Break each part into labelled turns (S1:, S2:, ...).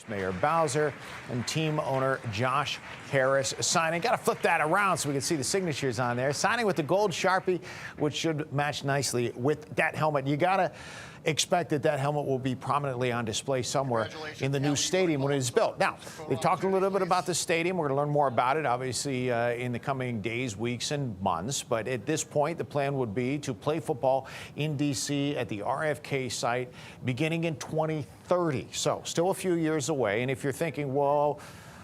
S1: Mayor Bowser and team owner Josh Harris signing. Got to flip that around so we can see the signatures on there. Signing with the gold Sharpie, which should match nicely with that helmet. You got to expect that that helmet will be prominently on display somewhere in the new stadium when it is built. Now, they've talked a little bit about the stadium. We're going to learn more about it, obviously, in the coming days, weeks, and months. But at this point, the plan would be to play football in D.C. at the RFK site beginning in 2030. So still a few years away. And if you're thinking, well,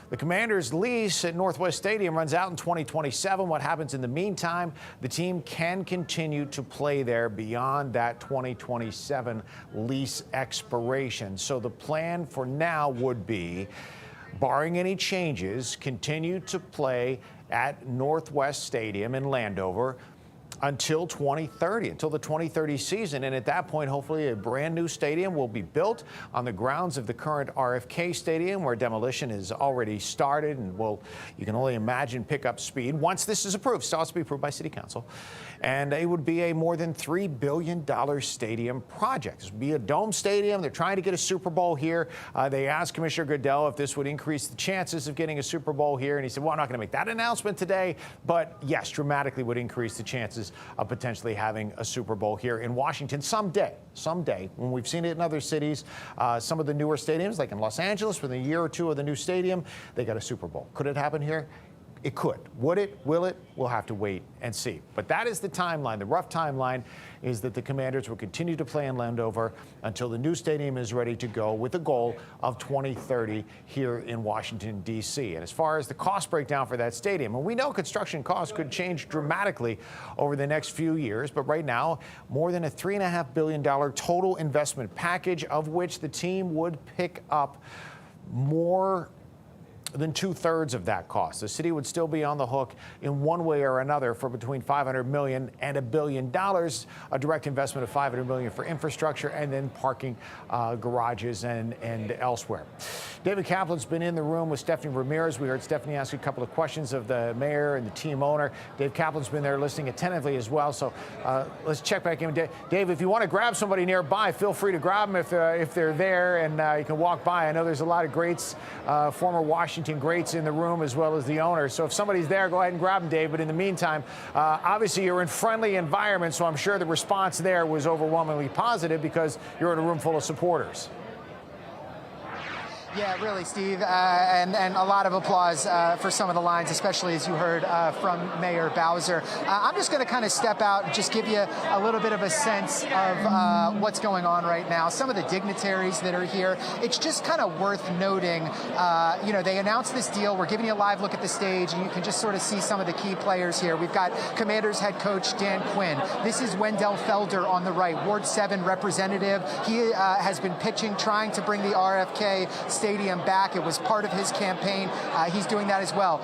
S1: the Commanders' lease at Northwest Stadium runs out in 2027. What happens in the meantime? The team can continue to play there beyond that 2027 lease expiration. So the plan for now would be, barring any changes, continue to play at Northwest Stadium in Landover until 2030, until the 2030 season. And at that point, hopefully a brand new stadium will be built on the grounds of the current RFK Stadium, where demolition has already started and will, you can only imagine, pick up speed once this is approved. Still has to be approved by City Council. And it would be a more than $3 billion stadium project. This would be a dome stadium. They're trying to get a Super Bowl here. They asked Commissioner Goodell if this would increase the chances of getting a Super Bowl here. And he said, well, I'm not going to make that announcement today. But yes, dramatically would increase the chances of potentially having a Super Bowl here in Washington someday, when we've seen it in other cities. Some of the newer stadiums, like in Los Angeles, within a year or two of the new stadium, they got a Super Bowl. Could it happen here? It could. Would it? Will it? We'll have to wait and see. But that is the timeline. The rough timeline is that the Commanders will continue to play in Landover until the new stadium is ready to go, with a goal of 2030 here in Washington, D.C. And as far as the cost breakdown for that stadium, and we know construction costs could change dramatically over the next few years, but right now, more than a $3.5 billion total investment package, of which the team would pick up more than 2/3 of that cost. The city would still be on the hook in one way or another for between $500 million and $1 billion, a direct investment of $500 million for infrastructure, and then parking, garages, and elsewhere. David Kaplan's been in the room with Stephanie Ramirez. We heard Stephanie ask a couple of questions of the mayor and the team owner. Dave Kaplan's been there listening attentively as well. So let's check back in. Dave, if you want to grab somebody nearby, feel free to grab them if they're there, and you can walk by. I know there's a lot of greats, former Washington greats in the room, as well as the owner. So if somebody's there, go ahead and grab them, Dave. But in the meantime, obviously you're in friendly environment, so I'm sure the response there was overwhelmingly positive because you're in a room full of supporters.
S2: Yeah, really, Steve, and a lot of applause for some of the lines, especially as you heard from Mayor Bowser. I'm just going to kind of step out and just give you a little bit of a sense of what's going on right now. Some of the dignitaries that are here, it's just kind of worth noting, you know, they announced this deal. We're giving you a live look at the stage, and you can just sort of see some of the key players here. We've got Commanders head coach Dan Quinn. This is Wendell Felder on the right, Ward 7 representative. He has been pitching, trying to bring the RFK Stadium back. It was part of his campaign. He's doing that as well.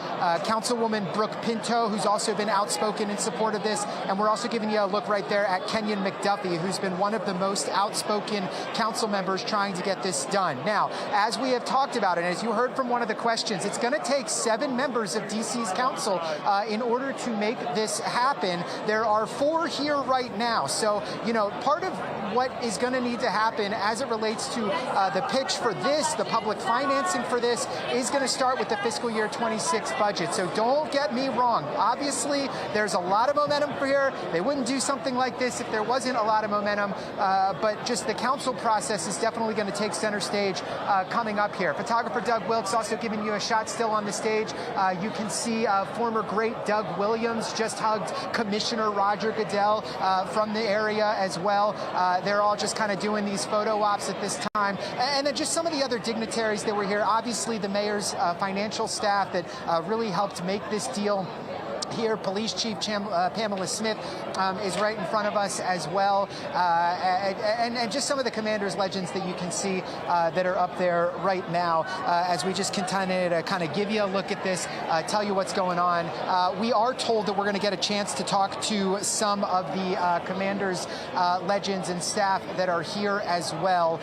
S2: Councilwoman Brooke Pinto, who's also been outspoken in support of this. And we're also giving you a look right there at Kenyon McDuffie, who's been one of the most outspoken council members trying to get this done. Now, as we have talked about, and as you heard from one of the questions, it's going to take 7 members of DC's council in order to make this happen. There are 4 here right now. So, you know, part of what is going to need to happen as it relates to the pitch for this, the public financing for this, is going to start with the fiscal year 26 budget. So don't get me wrong. Obviously, there's a lot of momentum for here. They wouldn't do something like this if there wasn't a lot of momentum, but just the council process is definitely going to take center stage coming up here. Photographer Doug Wilkes also giving you a shot still on the stage. You can see former great Doug Williams just hugged Commissioner Roger Goodell from the area as well. They're all just kind of doing these photo ops at this time. And then just some of the other dignitaries that were here. Obviously, the mayor's financial staff that really helped make this deal here. Police Chief Pamela Smith is right in front of us as well. And just some of the Commanders legends that you can see that are up there right now as we just continue to kind of give you a look at this, tell you what's going on. We are told that we're going to get a chance to talk to some of the Commanders legends and staff that are here as well.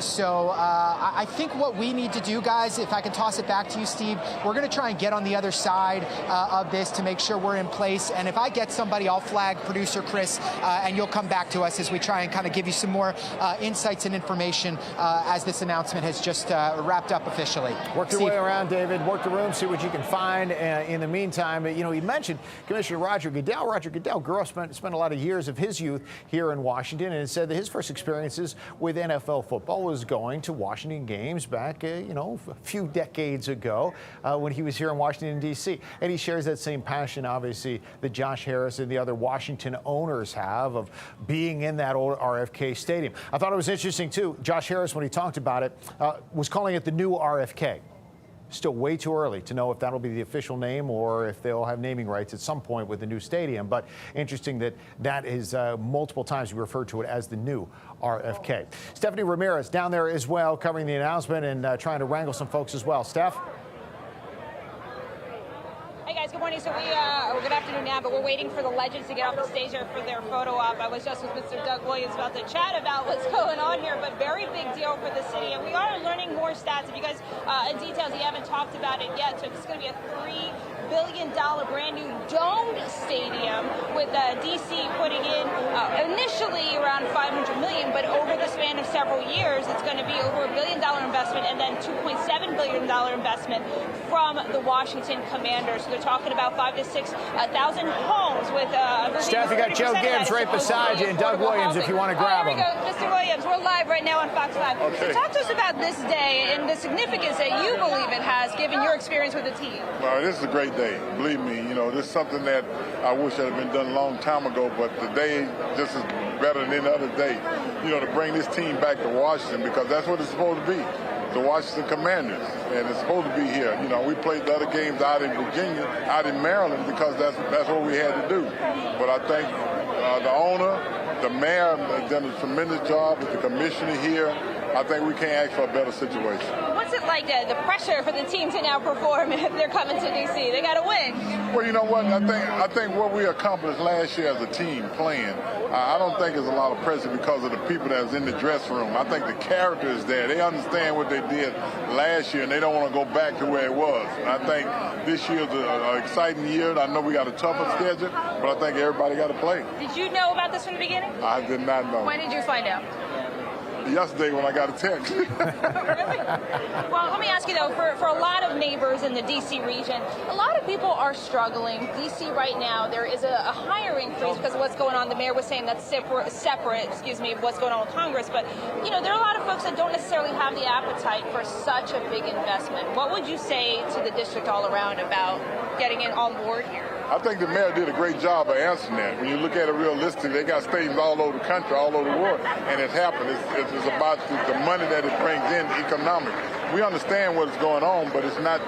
S2: So I think what we need to do, guys, if I can toss it back to you, Steve, we're going to try and get on the other side of this to make sure we're in place. And if I get somebody, I'll flag producer Chris, and you'll come back to us as we try and kind of give you some more insights and information as this announcement has just wrapped up officially.
S1: Work your way around, David. Work the room, see what you can find. In the meantime, you know, he mentioned Commissioner Roger Goodell. Roger Goodell grew up, spent a lot of years of his youth here in Washington, and said that his first experiences with NFL football was going to Washington games back, you know, a few decades ago when he was here in Washington, D.C. And he shares that same passion, obviously, that Josh Harris and the other Washington owners have of being in that old RFK Stadium. I thought it was interesting, too. Josh Harris, when he talked about it, was calling it the new RFK. Still way too early to know if that'll be the official name or if they'll have naming rights at some point with the new stadium. But interesting that that is multiple times we referred to it as the new RFK. Stephanie Ramirez down there as well, covering the announcement and trying to wrangle some folks as well. Steph?
S3: Hey guys, good morning. So or good afternoon now, but we're waiting for the legends to get off the stage here for their photo op. I was just with Mr. Doug Williams about to chat about what's going on here, but very big deal for the city. And we are learning more stats. If you guys, in details, you haven't talked about it yet, so it's going to be a $3 billion brand new domed stadium with DC putting in initially around $500 million, but over the span of several years, it's going to be over $1 billion investment and then $2.7 billion investment from the Washington Commanders. So they're talking about 5,000 to 6,000 homes with.
S1: Steph, you got Joe Gibbs right beside you and Doug Williams if you want to grab him.
S3: There we go, Mr. Williams. We're live right now on Fox 5.
S4: Okay.
S3: So talk to us about this day and the significance that you believe it has, given your experience with the team.
S4: Well, this is a great day. Believe me, you know, this is something that I wish had been done a long time ago, but today just is better than any other day, you know, to bring this team back to Washington, because that's what it's supposed to be, the Washington Commanders, and it's supposed to be here. You know, we played the other games out in Virginia, out in Maryland, because that's what we had to do. But I think the owner, the mayor have done a tremendous job with the commissioner here. I think we can't ask for a better situation.
S3: What's it like, the pressure for the team to now perform if they're coming to D.C.? They got to win.
S4: Well, you know what? I think what we accomplished last year as a team playing, I don't think there's a lot of pressure because of the people that was in the dressing room. I think the character is there. They understand what they did last year, and they don't want to go back to where it was. And I think this year's an exciting year. I know we got a tougher schedule, but I think everybody got to play.
S3: Did you know about this from the beginning?
S4: I did not know.
S3: When did you find out?
S4: Yesterday when I got a text.
S3: Really? Well, let me ask you though, for a lot of neighbors in the D.C. region, a lot of people are struggling. D.C. right now, there is a hiring freeze because of what's going on. The mayor was saying that's separate, of what's going on with Congress. But, you know, there are a lot of folks that don't necessarily have the appetite for such a big investment. What would you say to the district all around about getting in on board here?
S4: I think the mayor did a great job of answering that. When you look at it realistically, they got stadiums all over the country, all over the world, and it's happened. It's about the money that it brings in economically. We understand what's going on, but it's not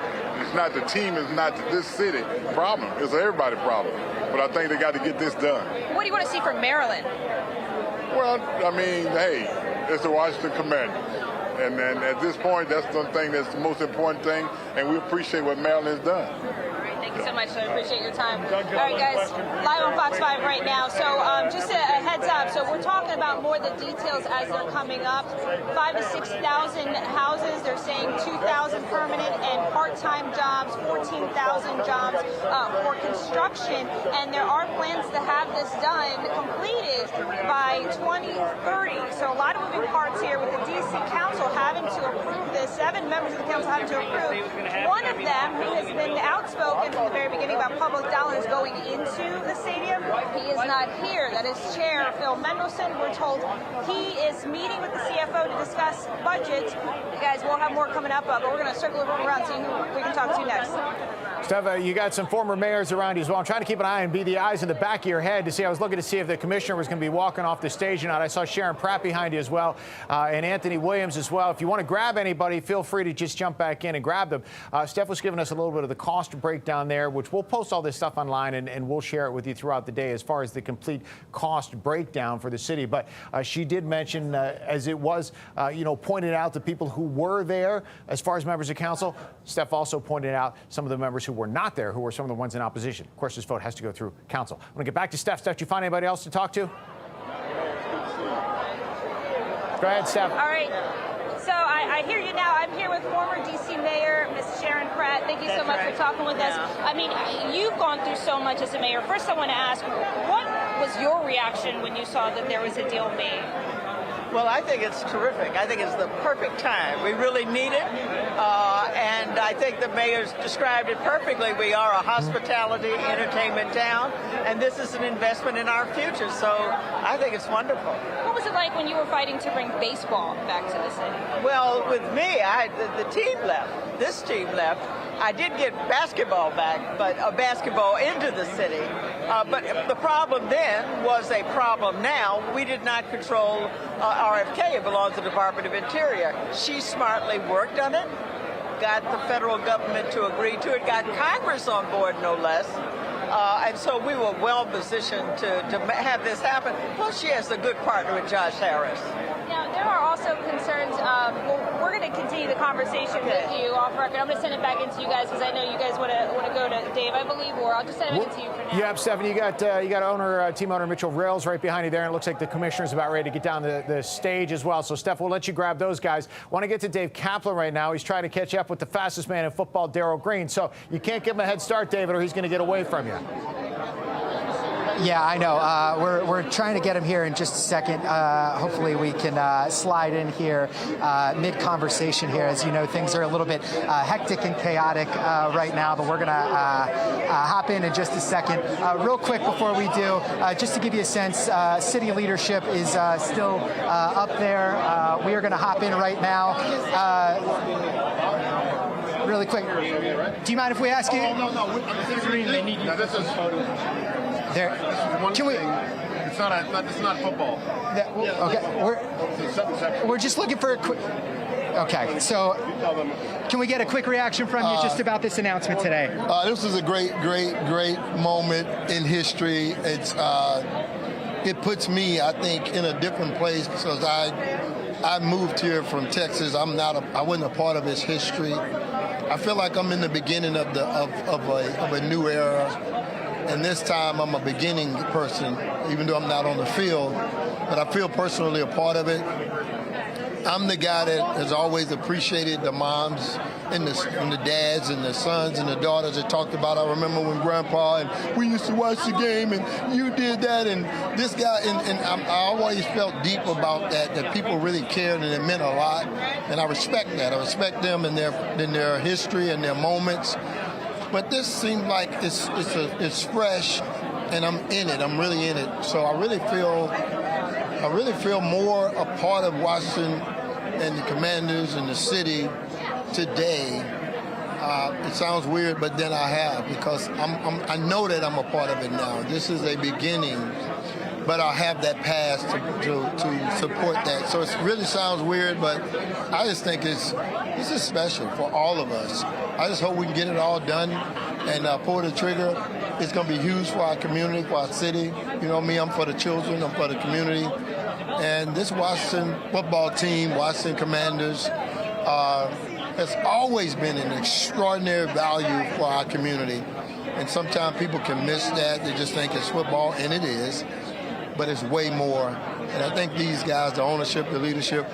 S4: the team, it's not this city problem. It's an everybody problem. But I think they got to get this done.
S3: What do you want to see from Maryland?
S4: Well, I mean, hey, it's the Washington Commanders. And then at this point, that's the thing that's the most important thing, and we appreciate what Maryland has done.
S3: Thank you so much. I appreciate your time. All right, guys, live on Fox 5 right now. So just a heads up. So we're talking about more of the details as they're coming up. 5,000 to 6,000 houses. They're saying 2,000 permanent and part-time jobs, 14,000 jobs for construction. And there are plans to have this done, completed by 2030. So a lot of moving parts here with the D.C. Council having to approve this. 7 members of the council having to approve. One of them, who has been outspoken from the very beginning about public dollars going into the stadium, he is not here. That is Chair Phil Mendelson. We're told he is meeting with the CFO to discuss budget. You guys, we'll have more coming up, but we're going to circle around and see who we can talk to next.
S1: Steph, you got some former mayors around you as well. I'm trying to keep an eye and be the eyes in the back of your head to see. I was looking to see if the commissioner was going to be walking off the stage or not. I saw Sharon Pratt behind you as well, and Anthony Williams as well. If you want to grab anybody, feel free to just jump back in and grab them. Steph was giving us a little bit of the cost breakdown there, which we'll post all this stuff online and we'll share it with you throughout the day as far as the complete cost breakdown for the city. But she did mention, as it was, pointed out the people who were there as far as members of council. Steph also pointed out some of the members who were not there, who were some of the ones in opposition. Of course, this vote has to go through council. I'm going to get back to Steph. Steph, did you find anybody else to talk to? Go ahead, Steph.
S3: All right. So I hear you now. I'm here here with former D.C. Mayor, Ms. Sharon Pratt. Thank you so much for talking with us. I mean, you've gone through so much as a mayor. First, I want to ask, what was your reaction when you saw that there was a deal made?
S5: Well, I think it's terrific. I think it's the perfect time. We really need it. And I think the mayor's described it perfectly. We are a hospitality, entertainment town, and this is an investment in our future. So I think it's wonderful.
S3: What was it like when you were fighting to bring baseball back to the city?
S5: Well, with me, the team left. This team left. I did get basketball back, but basketball into the city. But the problem then was a problem now. We did not control RFK. It belongs to the Department of Interior. She smartly worked on it, got the federal government to agree to it, got Congress on board, no less. And so we were well positioned to have this happen. Plus, she has a good partner with Josh Harris.
S3: Now, there are also concerns. Well, we're going to continue the conversation with you off record. I'm going to send it back into you guys because I know you guys want to go to Dave, I believe, or I'll just send it into you for now.
S1: Yeah, Stephanie, you got team owner Mitchell Rails right behind you there, and it looks like the commissioner's about ready to get down the stage as well. So, Steph, we'll let you grab those guys. Want to get to Dave Kaplan right now. He's trying to catch up with the fastest man in football, Darryl Green. So you can't give him a head start, David, or he's going to get away from you.
S2: Yeah, I know. We're trying to get him here in just a second. Hopefully we can slide in here mid-conversation here. As you know, things are a little bit hectic and chaotic right now, but we're going to hop in just a second. Real quick before we do, just to give you a sense, city leadership is still up there. We are going to hop in right now. Really quick. Do you mind if we ask you?
S6: No. They need you. This is
S2: There. Can we?
S6: It's not football.
S2: Okay. We're just looking for a quick. Okay. So, can we get a quick reaction from you just about this announcement today?
S7: This is a great moment in history. It puts me, I think, in a different place because I moved here from Texas. I wasn't a part of its history. I feel like I'm in the beginning of a new era, and this time I'm a beginning person, even though I'm not on the field, but I feel personally a part of it. I'm the guy that has always appreciated the moms and the dads and the sons and the daughters that talked about. I remember when Grandpa and we used to watch the game and you did that and this guy and I always felt deep about that people really cared and it meant a lot. And I respect that. I respect them and their history and their moments. But this seemed like it's fresh and I'm in it. I'm really in it. So I really feel more a part of Washington and the Commanders and the city today. It sounds weird, but then I have because I know that I'm a part of it now. This is a beginning, but I have that past to support that. So it really sounds weird, but I just think this is special for all of us. I just hope we can get it all done and pull the trigger. It's going to be huge for our community, for our city. You know me, I'm for the children, I'm for the community. And this Washington football team, Washington Commanders, has always been an extraordinary value for our community. And sometimes people can miss that. They just think it's football, and it is. But it's way more. And I think these guys, the ownership, the leadership,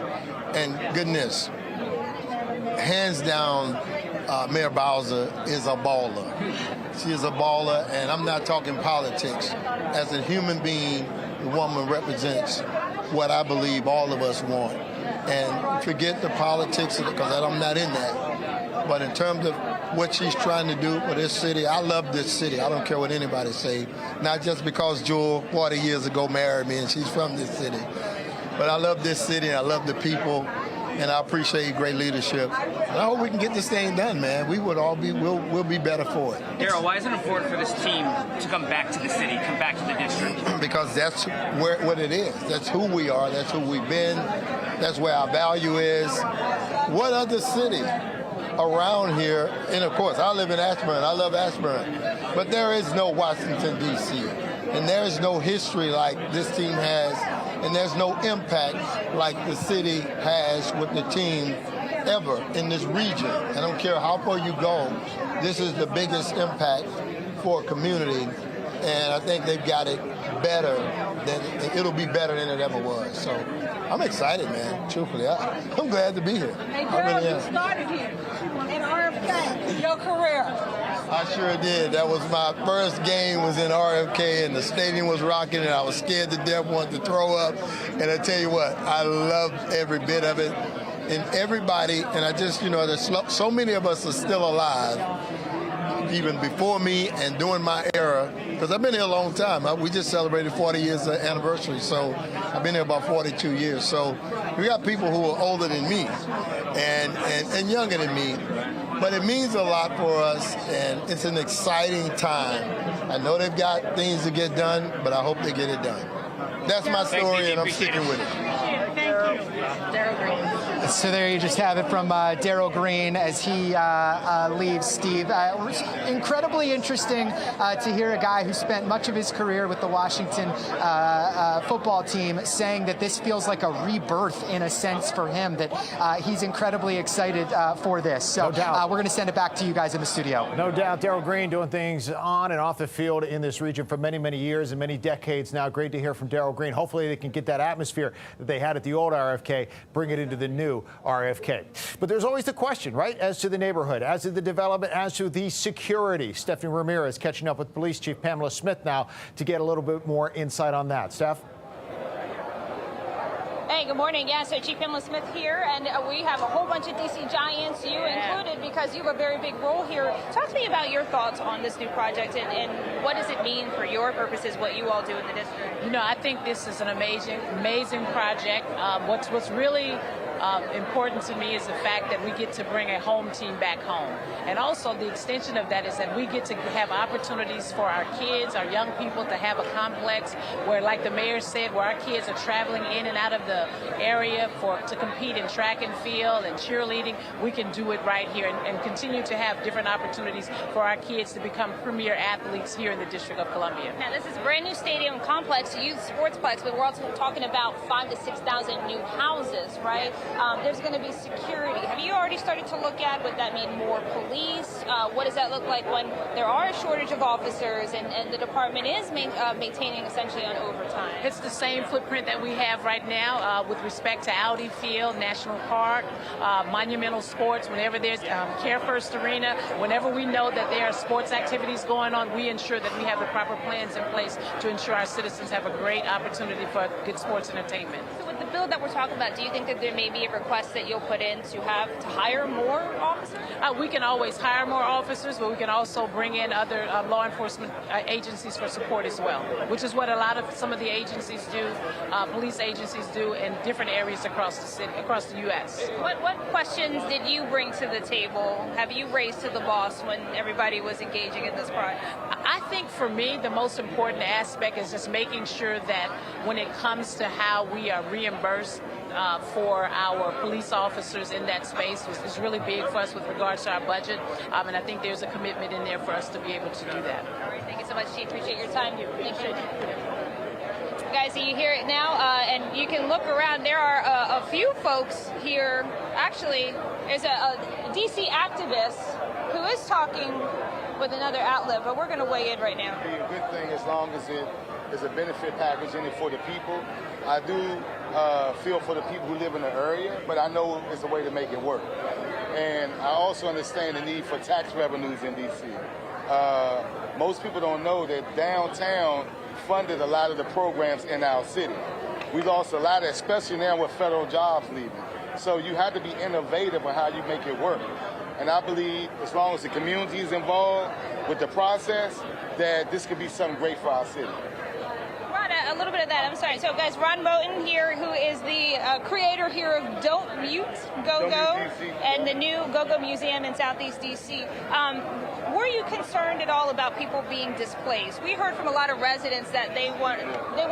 S7: and goodness, hands down, Mayor Bowser is a baller. She is a baller, and I'm not talking politics. As a human being, the woman represents what I believe all of us want. And forget the politics, because I'm not in that. But in terms of what she's trying to do for this city, I love this city. I don't care what anybody say. Not just because Jewel 40 years ago married me and she's from this city. But I love this city, and I love the people. And I appreciate great leadership. And I hope we can get this thing done, man. We'll be better for it.
S8: Darryl, why is it important for this team to come back to the city, come back to the district?
S7: Because that's what it is. That's who we are. That's who we've been. That's where our value is. What other city around here, and of course, I live in Ashburn. I love Ashburn. But there is no Washington, D.C. And there is no history like this team has. And there's no impact like the city has with the team ever in this region. I don't care how far you go, this is the biggest impact for a community. and I think they've got it better it'll be better than it ever was. So I'm excited, man. Truthfully, I'm glad to be here.
S3: Hey, Gerald, you started here in RFK, your career.
S7: I sure did. That was my first game was in RFK, and the stadium was rocking, and I was scared to death, wanted to throw up. And I tell you what, I loved every bit of it. And everybody, and I just, there's so many of us are still alive, even before me and during my era, because I've been here a long time. We just celebrated 40 years anniversary, so I've been here about 42 years. So we got people who are older than me and younger than me, but it means a lot for us, and it's an exciting time. I know they've got things to get done, but I hope they get it done. That's my story, and I'm sticking with it.
S3: Thank you. Darryl Green.
S2: So there you just have it from Darryl Green as he leaves, Steve. Incredibly interesting to hear a guy who spent much of his career with the Washington football team saying that this feels like a rebirth in a sense for him, that he's incredibly excited for this. So
S1: no doubt.
S2: We're going to send it back to you guys in the studio.
S1: No doubt. Darryl Green doing things on and off the field in this region for many, many years and many decades now. Great to hear from Darryl Green. Hopefully they can get that atmosphere that they had at the old RFK, bring it into the new RFK. But there's always the question, right, as to the neighborhood, as to the development, as to the security. Stephanie Ramirez catching up with Police Chief Pamela Smith now to get a little bit more insight on that. Steph?
S3: Hey, good morning. Yeah, so Chief Pamela Smith here, and we have a whole bunch of DC Giants, you included, because you have a very big role here. Talk to me about your thoughts on this new project and what does it mean for your purposes, what you all do in the district?
S9: I think this is an amazing project. What's really important to me is the fact that we get to bring a home team back home. And also the extension of that is that we get to have opportunities for our kids, our young people, to have a complex where, like the mayor said, where our kids are traveling in and out of the area to compete in track and field and cheerleading. We can do it right here and continue to have different opportunities for our kids to become premier athletes here in the District of Columbia.
S3: Now, this is a brand new stadium complex, youth sportsplex, but we're also talking about 5,000 to 6,000 new houses, right? There's going to be security. Have you already started to look at, would that mean more police? What does that look like when there are a shortage of officers and the department is maintaining essentially on overtime?
S9: It's the same footprint that we have right now with respect to Audi Field, National Park, Monumental Sports. Whenever there's Care First Arena, whenever we know that there are sports activities going on, we ensure that we have the proper plans in place to ensure our citizens have a great opportunity for good sports entertainment.
S3: So with the bill that we're talking about, do you think that there may be a request that you'll put in to hire more officers?
S9: We can always hire more officers, but we can also bring in other law enforcement agencies for support as well, which is what some of the agencies do, police agencies do in different areas across the city, across the U.S.
S3: What questions did you bring to the table, have you raised to the boss when everybody was engaging in this project?
S9: I think for me, the most important aspect is just making sure that when it comes to how we are reimbursed for our police officers in that space, which is really big for us with regards to our budget, and I think there's a commitment in there for us to be able to do that.
S3: All right, thank you so much, Chief. Appreciate your time. Thank you. Guys, so you hear it now, and you can look around. There are a few folks here. Actually, there's a DC activist who is talking with another outlet, but we're going to weigh in right now.
S6: It'd be a good thing as long as it is a benefit package in it for the people. I do feel for the people who live in the area, but I know it's a way to make it work. And I also understand the need for tax revenues in D.C. Most people don't know that downtown funded a lot of the programs in our city. We lost a lot of, especially now with federal jobs leaving. So you have to be innovative on how you make it work. And I believe as long as the community is involved with the process, that this could be something great for our city.
S3: Ron, a little bit of that, I'm sorry. So guys, Ron Moten here, who is the creator here of Don't Mute, Go-Go, and the new Go-Go Museum in Southeast DC. Were you concerned at all about people being displaced? We heard from a lot of residents that they want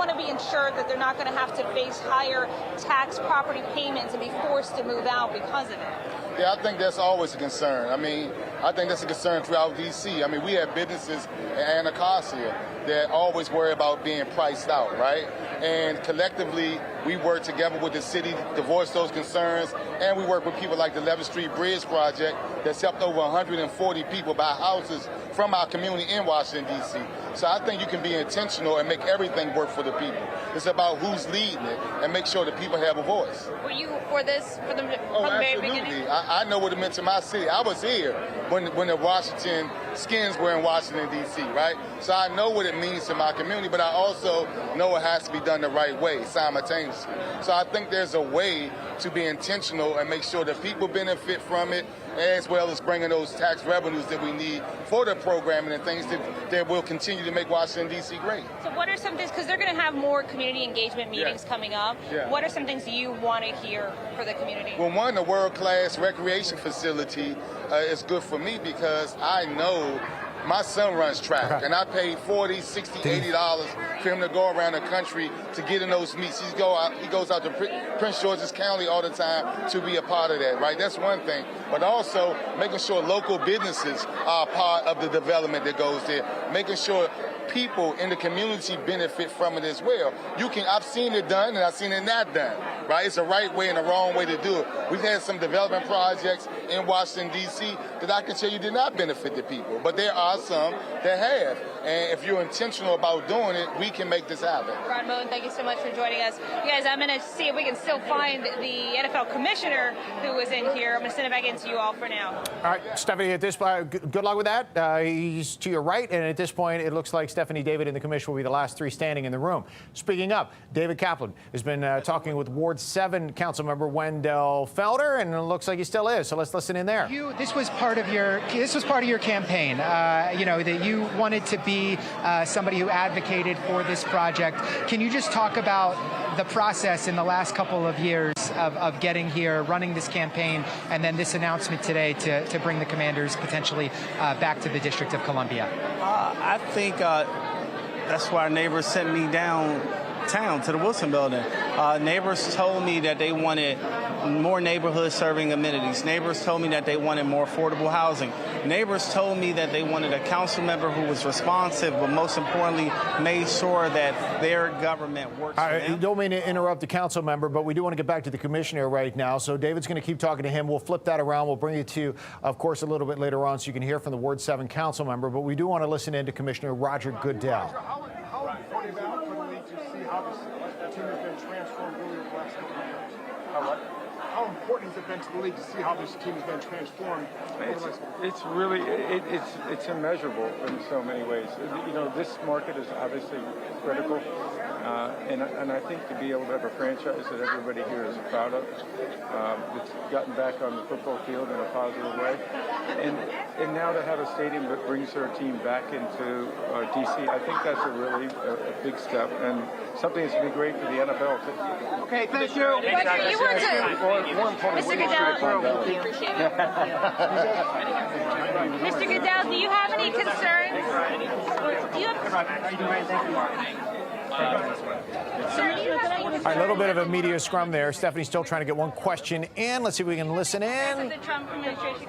S3: to be ensured that they're not going to have to face higher tax property payments and be forced to move out because of it.
S6: Yeah, I think that's always a concern. I mean, I think that's a concern throughout D.C. I mean, we have businesses in Anacostia that always worry about being priced out, right? And collectively, we work together with the city to voice those concerns, and we work with people like the 11th Street Bridge Project that's helped over 140 people buy houses from our community in Washington, D.C. So I think you can be intentional and make everything work for the people. It's about who's leading it and make sure the people have a voice.
S3: Were you for this from the very beginning?
S6: I know what it meant to my city. I was here when the Washington Skins were in Washington, D.C., right? So I know what it means to my community, but I also know it has to be done the right way simultaneously. So I think there's a way to be intentional and make sure that people benefit from it, as well as bringing those tax revenues that we need for the programming and things that will continue to make Washington, D.C. great.
S3: So what are some things, because they're going to have more community engagement meetings coming up, what are some things you want to hear for the community?
S6: Well, one, a world-class recreation facility is good for me because I know my son runs track, and I paid $40, $60, $80 for him to go around the country to get in those meets. He goes out to Prince George's County all the time to be a part of that, right? That's one thing. But also making sure local businesses are a part of the development that goes there, making sure people in the community benefit from it as well. I've seen it done and I've seen it not done, right? It's a right way and a wrong way to do it. We've had some development projects in Washington, D.C. that I can tell you did not benefit the people, but there are some that have. And if you're intentional about doing it, we can make this happen.
S3: Ron Moen, thank you so much for joining us. You guys, I'm going to see if we can still find the NFL commissioner who was in here. I'm going to send it back into you all for now.
S1: All right, Stephanie, at this point, good luck with that. He's to your right, and at this point, it looks like Stephanie, David, and the commission will be the last three standing in the room. Speaking up, David Kaplan has been talking with Ward 7 Councilmember Wendell Felder, and it looks like he still is. So let's listen in there.
S2: This was part of your campaign. You know, that you wanted to be somebody who advocated for this project. Can you just talk about the process in the last couple of years of getting here, running this campaign, and then this announcement today to bring the Commanders potentially back to the District of Columbia?
S10: I think that's why our neighbors sent me downtown to the Wilson Building. Neighbors told me that they wanted more neighborhood serving amenities. Neighbors told me that they wanted more affordable housing. Neighbors told me that they wanted a council member who was responsive, but most importantly, made sure that their government works for them.
S1: I don't mean to interrupt the council member, but we do want to get back to the commissioner right now. So David's going to keep talking to him. We'll flip that around. We'll bring you to, of course, a little bit later on so you can hear from the Ward 7 council member. But we do want to listen in to Commissioner Roger Goodell.
S11: How important is it for the league to see how this team has been transformed really over the last couple of years? How important has it been to the league to see how this team has been transformed over the last couple of years?
S12: It's really, it's immeasurable in so many ways. You know, this market is obviously critical, and I think to be able to have a franchise that everybody here is proud of, it's gotten back on the football field in a positive way, and now to have a stadium that brings their team back into D.C., I think that's a big step, and something that's going to be great for the NFL too.
S11: Okay, thank you.
S3: Mr. Goodell, we appreciate it. Mr. Goodell, do you have any concerns? Do you have...
S1: All right, a little bit of a media scrum there. Stephanie's still trying to get one question in. Let's see if we can listen in.
S3: The Trump administration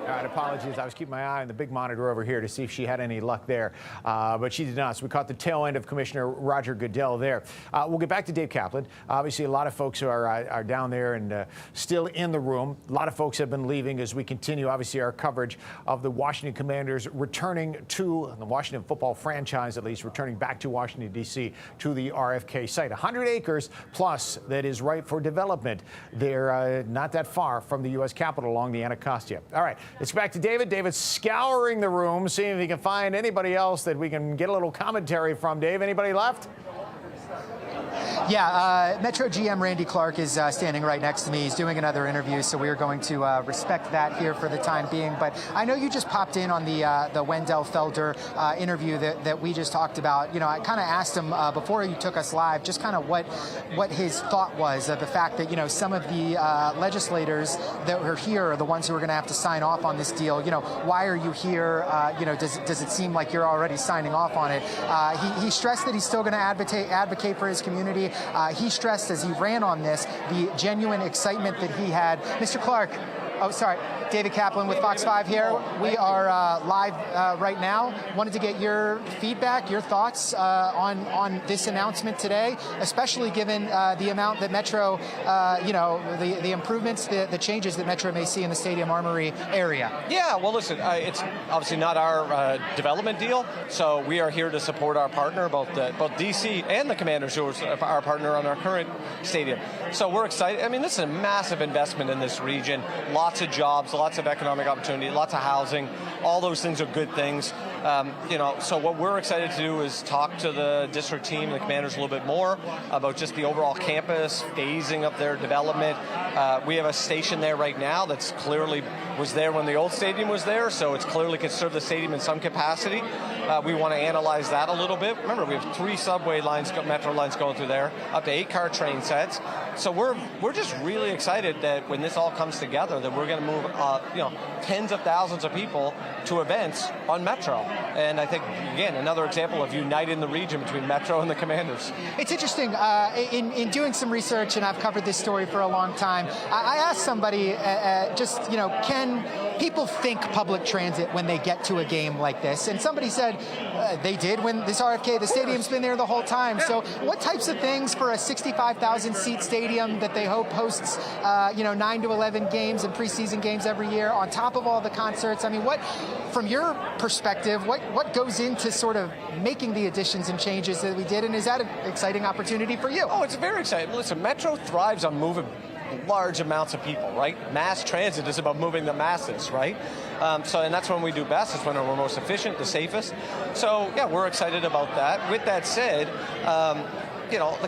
S1: All right, apologies. I was keeping my eye on the big monitor over here to see if she had any luck there, but she did not. So we caught the tail end of Commissioner Roger Goodell there. We'll get back to Dave Kaplan. Obviously, a lot of folks are down there and still in the room. A lot of folks have been leaving as we continue, obviously, our coverage of the Washington Commanders returning to the Washington football franchise, at least returning back to Washington, D.C. to the RFK site. 100 acres plus that is ripe for development. They're not that far from the U.S. Capitol along the Anacostia. All right, let's go back to David. David's scouring the room, seeing if he can find anybody else that we can get a little commentary from. Dave, anybody left?
S2: Yeah, Metro GM Randy Clark is standing right next to me. He's doing another interview, so we are going to respect that here for the time being. But I know you just popped in on the Wendell Felder interview that we just talked about. You know, I kind of asked him before he took us live just kind of what his thought was of the fact that, you know, some of the legislators that were here are the ones who are going to have to sign off on this deal. You know, why are you here? You know, does it seem like you're already signing off on it? He stressed that he's still going to advocate for his community. He stressed as he ran on this the genuine excitement that he had. Mr. Clark, oh, sorry. David Kaplan with Fox 5 here. We are live right now. Wanted to get your feedback, your thoughts on this announcement today, especially given the amount that Metro, the improvements, the changes that Metro may see in the Stadium Armory area.
S13: Yeah, well, listen, it's obviously not our development deal, so we are here to support our partner, both DC and the Commanders, who are our partner on our current stadium. So we're excited. I mean, this is a massive investment in this region. Lots of jobs, lots of economic opportunity, lots of housing. All those things are good things. So what we're excited to do is talk to the district team, the Commanders, a little bit more about just the overall campus, phasing of their development. We have a station there right now that's clearly was there when the old stadium was there, so it's clearly can serve the stadium in some capacity. We want to analyze that a little bit. Remember, we have 3 subway lines, metro lines going through there, up to 8 car train sets. So we're just really excited that when this all comes together, that we're going to move tens of thousands of people to events on Metro. And I think, again, another example of uniting the region between Metro and the Commanders.
S2: It's interesting. In doing some research, and I've covered this story for a long time, I asked somebody can people think public transit when they get to a game like this? And somebody said they did when this RFK, the stadium's been there the whole time. Yeah. So what types of things for a 65,000 seat stadium that they hope hosts 9 to 11 games and preseason games every year on top of all the concerts? I mean, what, from your perspective, what goes into sort of making the additions and changes that we did, and is that an exciting opportunity for you?
S13: Oh, it's very exciting. Listen, Metro thrives on moving large amounts of people, right? Mass transit is about moving the masses, right? And that's when we do best. It's when we're most efficient, the safest. So, yeah, we're excited about that. With that said,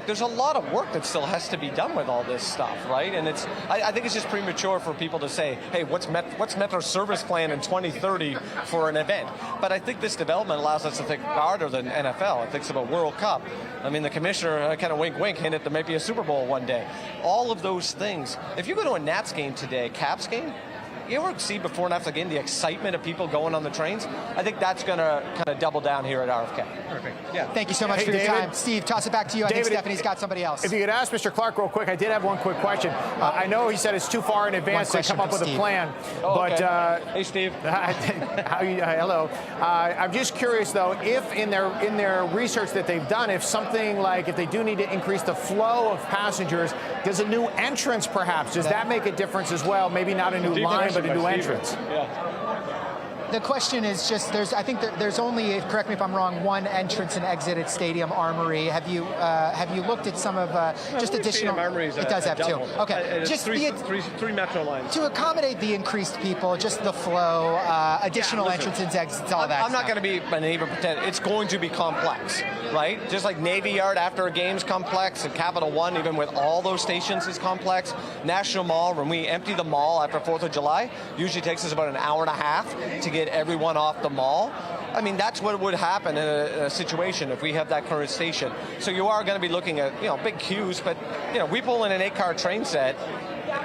S13: there's a lot of work that still has to be done with all this stuff, right? And I think it's just premature for people to say, hey, what's Metro's service plan in 2030 for an event? But I think this development allows us to think harder than NFL. It thinks about World Cup. I mean, the commissioner kind of wink, hinted there might be a Super Bowl one day. All of those things. If you go to a Nats game today, Caps game, you ever see before and after the game the excitement of people going on the trains? I think that's going to kind of double down here at RFK.
S2: Perfect. Yeah. Thank you so much for your time. Steve, toss it back to you. I think Stephanie's got somebody else.
S1: If you could ask Mr. Clark real quick, I did have one quick question. I know he said it's too far in advance to come up with a plan. But
S13: hey, Steve.
S1: Hello. I'm just curious, though, if in their research that they've done, if something like if they do need to increase the flow of passengers, does a new entrance perhaps, does that make a difference as well? Maybe not a new line, but a new entrance.
S13: Yeah.
S2: The question is just I think there's only, correct me if I'm wrong, one entrance and exit at Stadium Armory. Have you looked at some of just additional?
S13: It
S2: does have 2. Okay, just
S13: three metro lines
S2: to accommodate the increased people, just the flow, additional entrances and exits, all that.
S13: I'm not going to be a neighbor pretend. It's going to be complex, right? Just like Navy Yard after a game's complex, and Capital One, even with all those stations, is complex. National Mall, when we empty the mall after 4th of July, usually takes us about an hour and a half to get everyone off the mall. I mean, that's what would happen in a situation if we have that current station. So you are going to be looking at, big queues, but, we pull in an 8-car train set,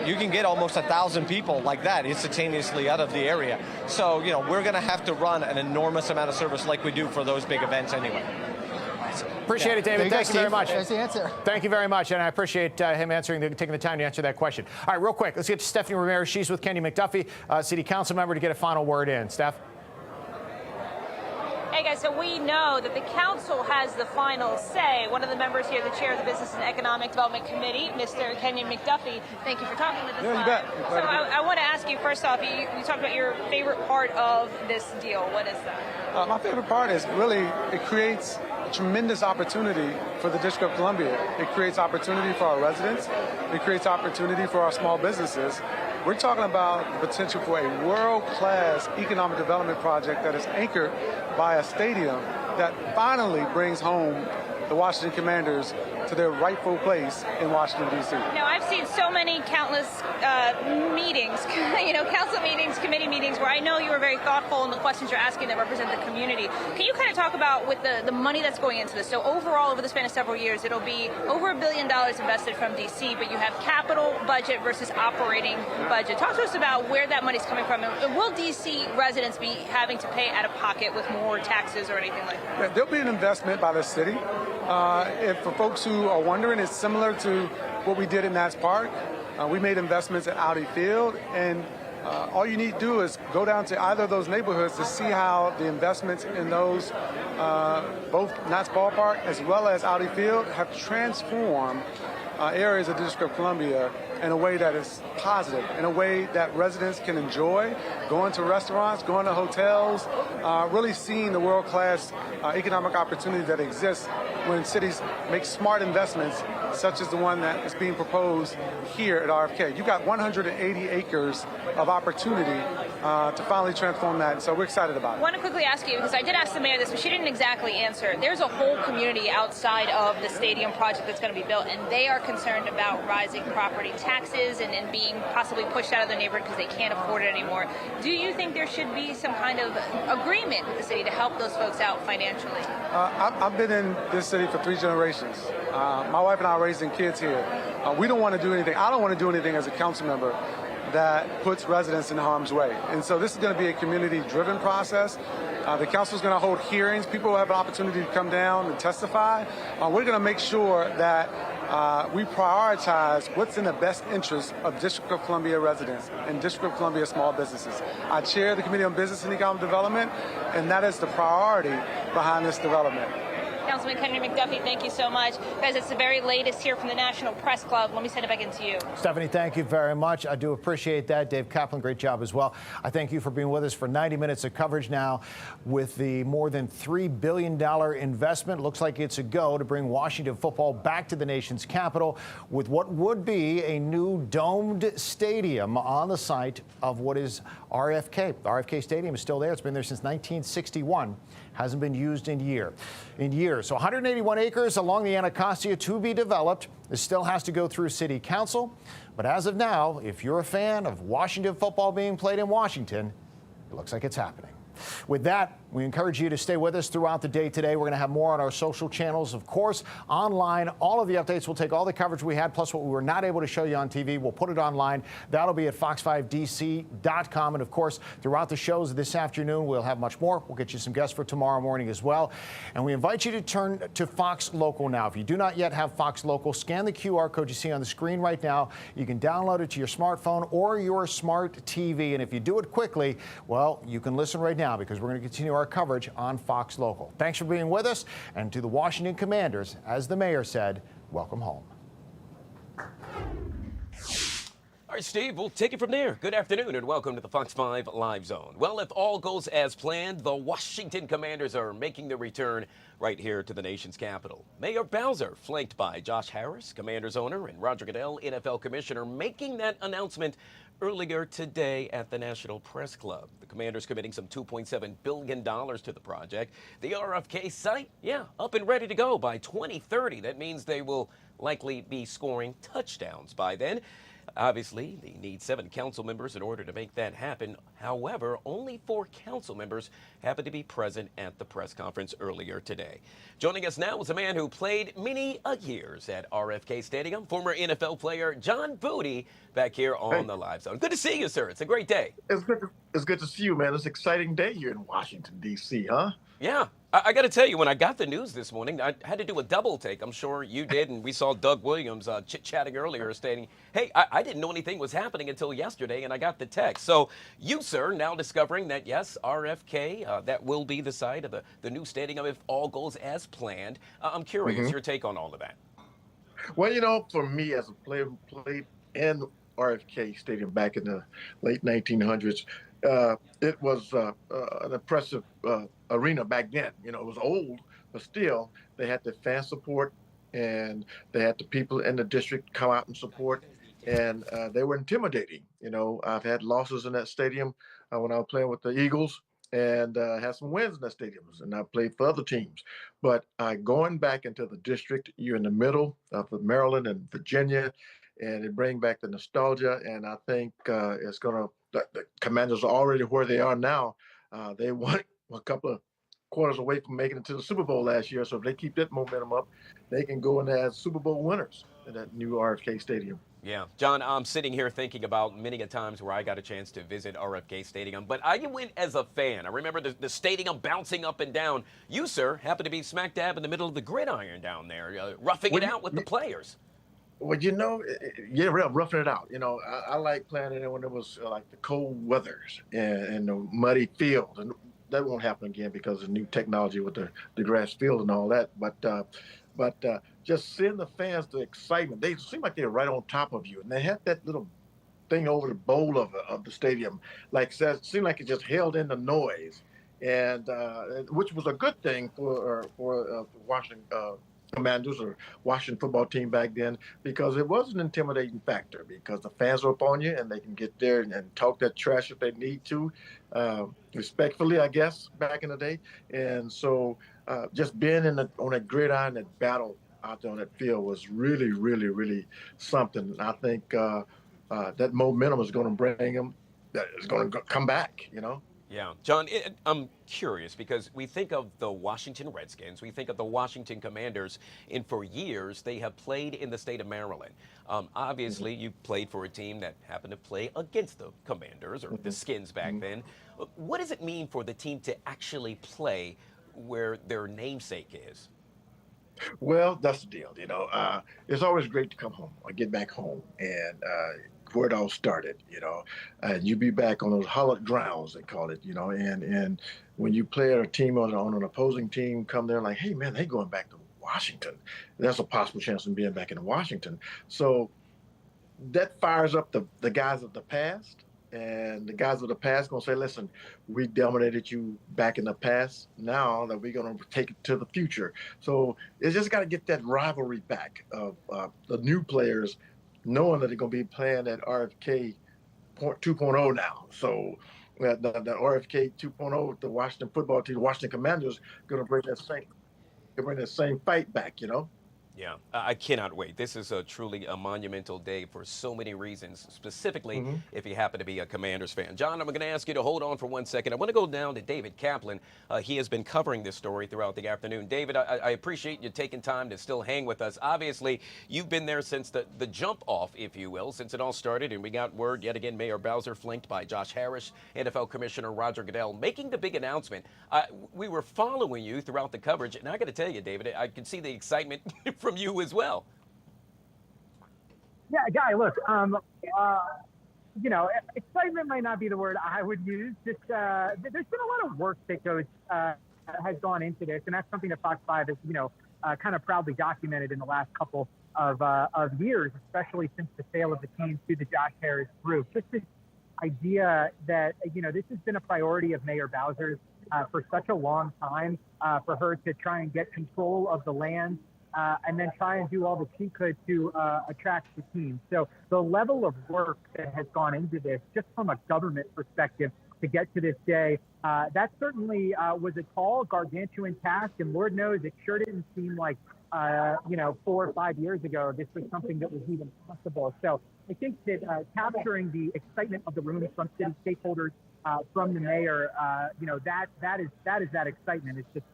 S13: you can get almost 1,000 people like that instantaneously out of the area. So, we're going to have to run an enormous amount of service like we do for those big events anyway.
S1: Appreciate it, David. Thank you very much.
S2: There's the answer.
S1: Thank you very much, and I appreciate him taking the time to answer that question. All right, real quick, let's get to Stephanie Ramirez. She's with Kenny McDuffie, City Council member, to get a final word in. Steph?
S3: Hey guys, so we know that the council has the final say. One of the members here, the chair of the Business and Economic Development Committee, Mr. Kenyon McDuffie, thank you for talking with us.
S12: Yeah, you bet.
S3: So I want to ask you, first off, you talked about your favorite part of this deal. What is that?
S12: My favorite part is really it creates a tremendous opportunity for the District of Columbia. It creates opportunity for our residents. It creates opportunity for our small businesses. We're talking about the potential for a world-class economic development project that is anchored by a stadium that finally brings home the Washington Commanders to their rightful place in Washington, D.C.
S3: Now, I've seen so many countless meetings, council meetings, committee meetings, where I know you were very thoughtful in the questions you're asking that represent the community. Can you kind of talk about with the money that's going into this? So overall, over the span of several years, it'll be over $1 billion invested from D.C., but you have capital budget versus operating budget. Talk to us about where that money's coming from, and will D.C. residents be having to pay out of pocket with more taxes or anything like that?
S12: There'll be an investment by the city. For folks who
S11: who are wondering, it's similar to what we did in Nats Park. We made investments at Audi Field, and all you need to do is go down to either of those neighborhoods to see how the investments in those, both Nats Ballpark as well as Audi Field, have transformed areas of the District of Columbia in a way that is positive, in a way that residents can enjoy, going to restaurants, going to hotels, really seeing the world-class economic opportunity that exists when cities make smart investments, such as the one that is being proposed here at RFK. You've got 180 acres of opportunity to finally transform that, so we're excited about it.
S3: I want to quickly ask you, because I did ask the mayor this, but she didn't exactly answer. There's a whole community outside of the stadium project that's going to be built, and they are concerned about rising property taxes and being possibly pushed out of their neighborhood because they can't afford it anymore. Do you think there should be some kind of agreement with the city to help those folks out financially?
S11: I've been in this city for 3 generations. My wife and I are raising kids here. We don't want to do anything. I don't want to do anything as a council member that puts residents in harm's way. And so this is going to be a community-driven process. The council is going to hold hearings. People will have an opportunity to come down and testify. We're going to make sure that we prioritize what's in the best interest of District of Columbia residents and District of Columbia small businesses. I chair the Committee on Business and Economic Development, and that is the priority behind this development.
S3: Councilman Kennedy McDuffie, thank you so much. Guys, it's the very latest here from the National Press Club. Let me send it back into you.
S1: Stephanie, thank you very much. I do appreciate that. Dave Kaplan, great job as well. I thank you for being with us for 90 minutes of coverage now with the more than $3 billion investment. Looks like it's a go to bring Washington football back to the nation's capital with what would be a new domed stadium on the site of what is RFK. The RFK Stadium is still there. It's been there since 1961. Hasn't been used in years. So 181 acres along the Anacostia to be developed. This still has to go through City Council. But as of now, if you're a fan of Washington football being played in Washington, it looks like it's happening. With that, we encourage you to stay with us throughout the day today. We're going to have more on our social channels, of course, online. All of the updates. We'll take all the coverage we had, plus what we were not able to show you on TV. We'll put it online. That'll be at fox5dc.com. And, of course, throughout the shows this afternoon, we'll have much more. We'll get you some guests for tomorrow morning as well. And we invite you to turn to Fox Local now. If you do not yet have Fox Local, scan the QR code you see on the screen right now. You can download it to your smartphone or your smart TV. And if you do it quickly, well, you can listen right now, because we're going to continue our coverage on Fox Local. Thanks for being with us, and to the Washington Commanders, as the mayor said, welcome home.
S14: All right, Steve, we'll take it from there. Good afternoon and welcome to the Fox 5 Live Zone. Well, if all goes as planned, the Washington Commanders are making their return right here to the nation's capital. Mayor Bowser, flanked by Josh Harris, Commanders owner, and Roger Goodell, NFL commissioner, making that announcement earlier today at the National Press Club. The Commanders committing some $2.7 billion to the project. The RFK site, up and ready to go by 2030. That means they will likely be scoring touchdowns by then. Obviously, they need 7 council members in order to make that happen. However, only 4 council members happen to be present at the press conference earlier today. Joining us now is a man who played many years at RFK Stadium, former NFL player John Booty, back here on the Live Zone. Good to see you, sir. It's a great day.
S15: It's good to see you, man. It's an exciting day here in Washington, D.C., huh?
S14: Yeah. I got to tell you, when I got the news this morning, I had to do a double take. I'm sure you did, and we saw Doug Williams chit-chatting earlier, stating, hey, I didn't know anything was happening until yesterday, and I got the text. So you, sir, now discovering that, yes, RFK, that will be the site of the new stadium if all goes as planned. I'm curious, your take on all of that.
S15: Well, you know, for me as a player who played in RFK Stadium back in the late 1900s, it was an impressive arena back then. You know, it was old, but still they had the fan support, and they had the people in the district come out and support, and they were intimidating. You know, I've had losses in that stadium when I was playing with the Eagles, and had some wins in that stadiums, and I played for other teams. But going back into the district, you're in the middle of Maryland and Virginia, and it brings back the nostalgia, and I think it's going to, the Commanders are already where they are now. They won a couple of quarters away from making it to the Super Bowl last year. So if they keep that momentum up, they can go in as Super Bowl winners in that new RFK Stadium.
S14: Yeah, John, I'm sitting here thinking about many a times where I got a chance to visit RFK Stadium, but I went as a fan. I remember the stadium bouncing up and down. You, sir, happened to be smack dab in the middle of the gridiron down there, roughing it out with the players.
S15: Well, yeah, roughing it out. I like playing in it when it was like the cold weathers and the muddy field, and that won't happen again because of new technology with the grass field and all that. But just seeing the fans, the excitement, they seem like they're right on top of you, and they had that little thing over the bowl of the stadium, seemed like it just held in the noise, and which was a good thing for Washington. Commanders or Washington football team back then, because it was an intimidating factor because the fans are up on you and they can get there and talk that trash if they need to, respectfully, I guess, back in the day. And so just being on that gridiron, that battle out there on that field was really, really, really something. I think that momentum is going to bring them, that is going to come back,
S14: Yeah. John, I'm curious because we think of the Washington Redskins, we think of the Washington Commanders, and for years they have played in the state of Maryland. Obviously, you played for a team that happened to play against the Commanders or the Skins back then. What does it mean for the team to actually play where their namesake is?
S15: Well, that's the deal. It's always great to come home or get back home and where it all started, and you be back on those hallowed grounds, they call it, and when you play a team on an opposing team, come there like, hey man, they going back to Washington. There's a possible chance of being back in Washington. So that fires up the guys of the past, and the guys of the past going to say, listen, we dominated you back in the past. Now that we're going to take it to the future. So it's just got to get that rivalry back of the new players knowing that they're going to be playing at RFK 2.0 now. So the RFK 2.0, the Washington football team, the Washington Commanders, going to bring that same fight back,
S14: Yeah, I cannot wait. This is truly a monumental day for so many reasons, specifically if you happen to be a Commanders fan. John, I'm going to ask you to hold on for 1 second. I want to go down to David Kaplan. He has been covering this story throughout the afternoon. David, I appreciate you taking time to still hang with us. Obviously, you've been there since the jump off, if you will, since it all started, and we got word yet again, Mayor Bowser flanked by Josh Harris, NFL Commissioner Roger Goodell, making the big announcement. We were following you throughout the coverage, and I got to tell you, David, I could see the excitement from you as well.
S16: Yeah, Guy, look, excitement might not be the word I would use. Just there's been a lot of work that has gone into this, and that's something that Fox 5 has, kind of proudly documented in the last couple of years, especially since the sale of the team to the Josh Harris group. Just this idea that, this has been a priority of Mayor Bowser's for such a long time, for her to try and get control of the land, and then try and do all that she could to attract the team. So the level of work that has gone into this, just from a government perspective, to get to this day, that certainly was a tall, gargantuan task. And Lord knows it sure didn't seem like, 4 or 5 years ago, this was something that was even possible. So I think that capturing the excitement of the room from city stakeholders, from the mayor, that is that excitement. It's just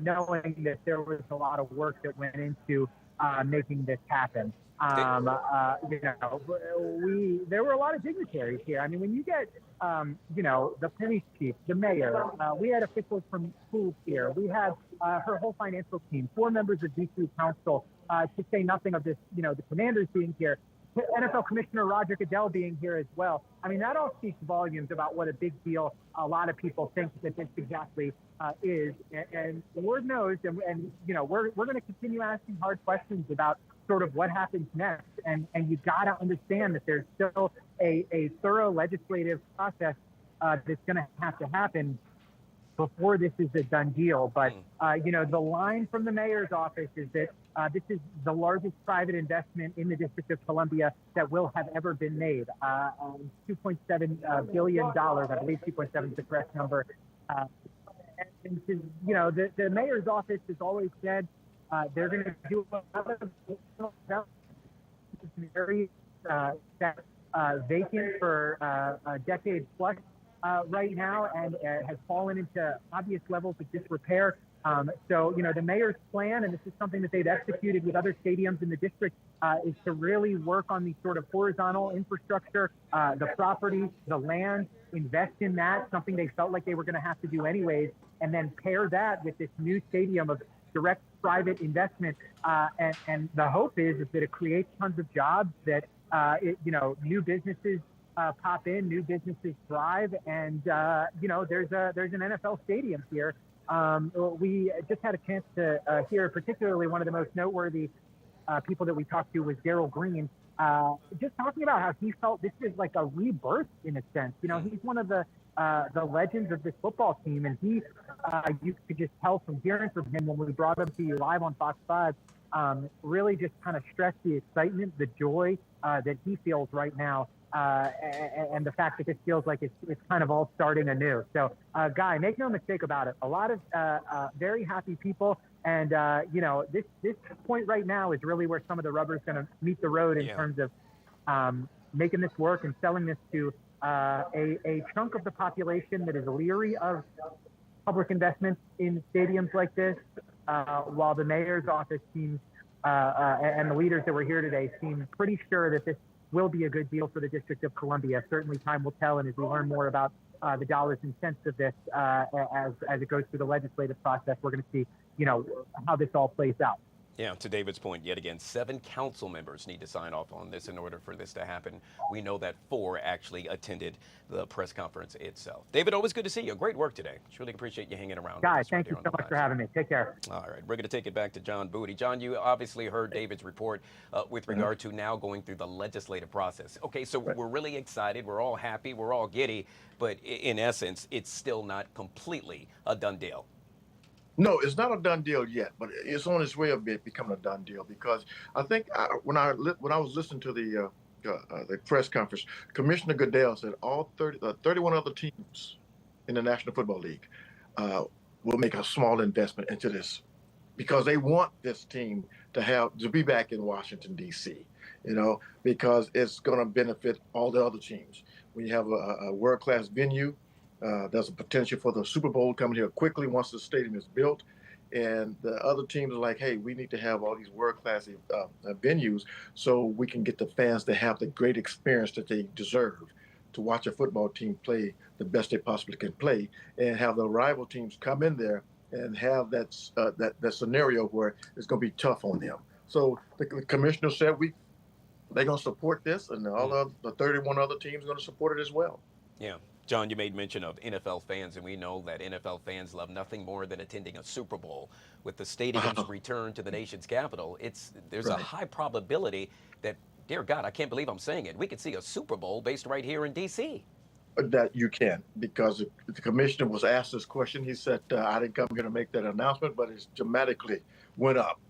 S16: knowing that there was a lot of work that went into making this happen. There were a lot of dignitaries here. I mean, when you get, the police chief, the mayor, we had officials from schools here. We had her whole financial team, 4 members of DC Council, to say nothing of this, the Commanders being here. NFL Commissioner Roger Goodell being here as well. I mean, that all speaks volumes about what a big deal a lot of people think that this exactly is. And Lord knows, and we're going to continue asking hard questions about sort of what happens next. And you got to understand that there's still a thorough legislative process that's going to have to happen before this is a done deal. But, the line from the mayor's office is that this is the largest private investment in the District of Columbia that will have ever been made. $2.7 billion, I believe 2.7 is the correct number. And the mayor's office has always said they're going to do a lot of areas that vacant for a decade plus. right now and has fallen into obvious levels of disrepair. So, the mayor's plan, and this is something that they've executed with other stadiums in the district, is to really work on the sort of horizontal infrastructure, the property, the land, invest in that, something they felt like they were going to have to do anyways, and then pair that with this new stadium of direct private investment. And the hope is that it creates tons of jobs, that, new businesses pop in, new businesses thrive, and, there's an NFL stadium here. We just had a chance to hear particularly one of the most noteworthy people that we talked to was Darryl Green, just talking about how he felt this is like a rebirth in a sense. He's one of the legends of this football team, and he, you could just tell from hearing from him when we brought him to you live on Fox 5, really just kind of stressed the excitement, the joy that he feels right now. And the fact that this feels like it's kind of all starting anew. So, Guy, make no mistake about it. A lot of very happy people. And, this point right now is really where some of the rubber is going to meet the road in terms of making this work and selling this to a chunk of the population that is leery of public investments in stadiums like this, while the mayor's office seems, and the leaders that were here today seem pretty sure that this will be a good deal for the District of Columbia. Certainly time will tell, and as we learn more about the dollars and cents of this as it goes through the legislative process, we're going to see, how this all plays out.
S14: Yeah, to David's point, yet again, 7 council members need to sign off on this in order for this to happen. We know that 4 actually attended the press conference itself. David, always good to see you. Great work today. Really appreciate you hanging around.
S16: Guys, thank you so much for having me. Take care.
S14: All right, we're going to take it back to John Booty. John, you obviously heard David's report with regard to now going through the legislative process. Okay, so we're really excited. We're all happy. We're all giddy. But in essence, it's still not completely a done deal.
S15: No, it's not a done deal yet, but it's on its way of becoming a done deal, because I think when I was listening to the press conference, Commissioner Goodell said all 31 other teams in the National Football League will make a small investment into this, because they want this team to be back in Washington, D.C., because it's going to benefit all the other teams. When you have a world-class venue, there's a potential for the Super Bowl coming here quickly once the stadium is built. And the other teams are like, hey, we need to have all these world-class venues so we can get the fans to have the great experience that they deserve to watch a football team play the best they possibly can play, and have the rival teams come in there and have that scenario where it's going to be tough on them. So the commissioner said they're going to support this, and all the 31 other teams are going to support it as well.
S14: Yeah. John, you made mention of NFL fans, and we know that NFL fans love nothing more than attending a Super Bowl. With the stadium's return to the nation's capital, there's a high probability that, dear God, I can't believe I'm saying it, we could see a Super Bowl based right here in D.C.
S15: That you can, because the commissioner was asked this question. He said, I didn't come here to make that announcement, but it's dramatically went up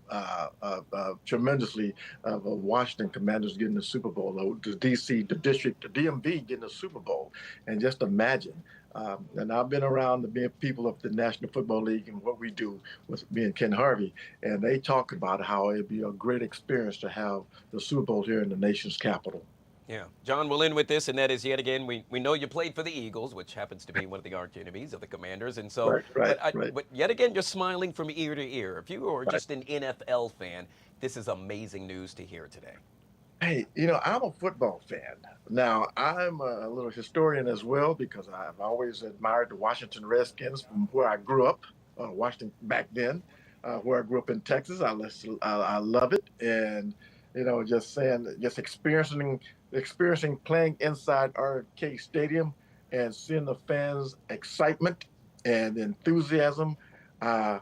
S15: tremendously of Washington Commanders getting the Super Bowl, the D.C., the district, the DMV getting the Super Bowl. And just imagine, and I've been around the people of the National Football League and what we do with me and Ken Harvey, and they talk about how it'd be a great experience to have the Super Bowl here in the nation's capital.
S14: Yeah. John, we'll end with this, and that is, yet again, we know you played for the Eagles, which happens to be one of the arch enemies of the Commanders. And so, but yet again, you're smiling from ear to ear. If you are just an NFL fan, this is amazing news to hear today.
S15: Hey, I'm a football fan. Now, I'm a little historian as well, because I've always admired the Washington Redskins from where I grew up, Washington back then, where I grew up in Texas. I love it. And, just experiencing playing inside RFK Stadium and seeing the fans' excitement and enthusiasm. I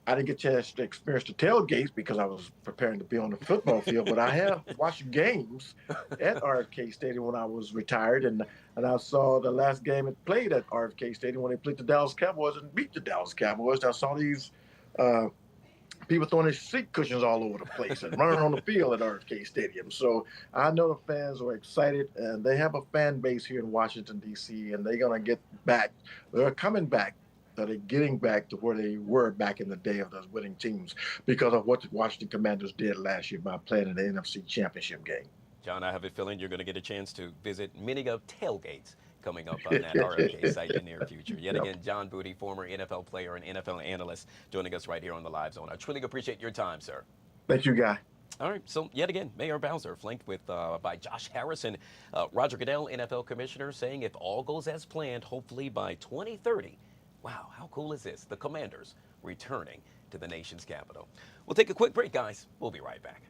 S15: didn't get a chance to experience the tailgates because I was preparing to be on the football field, but I have watched games at RFK Stadium when I was retired, and I saw the last game it played at RFK Stadium when they played the Dallas Cowboys and beat the Dallas Cowboys. I saw these people throwing their seat cushions all over the place and running on the field at RFK Stadium. So I know the fans are excited, and they have a fan base here in Washington, D.C., and they're going to get back. They're coming back. They're getting back to where they were back in the day of those winning teams because of what the Washington Commanders did last year by playing in the NFC Championship game.
S14: John, I have a feeling you're going to get a chance to visit many of tailgates coming up on that RFK site in the near future. Yet again, John Booty, former NFL player and NFL analyst, joining us right here on the Live Zone. I truly appreciate your time, sir.
S15: Thank you, Guy.
S14: All right, so yet again, Mayor Bowser flanked with by Josh Harrison, Roger Goodell, NFL commissioner, saying if all goes as planned, hopefully by 2030. Wow, how cool is this? The Commanders returning to the nation's capital. We'll take a quick break, guys. We'll be right back.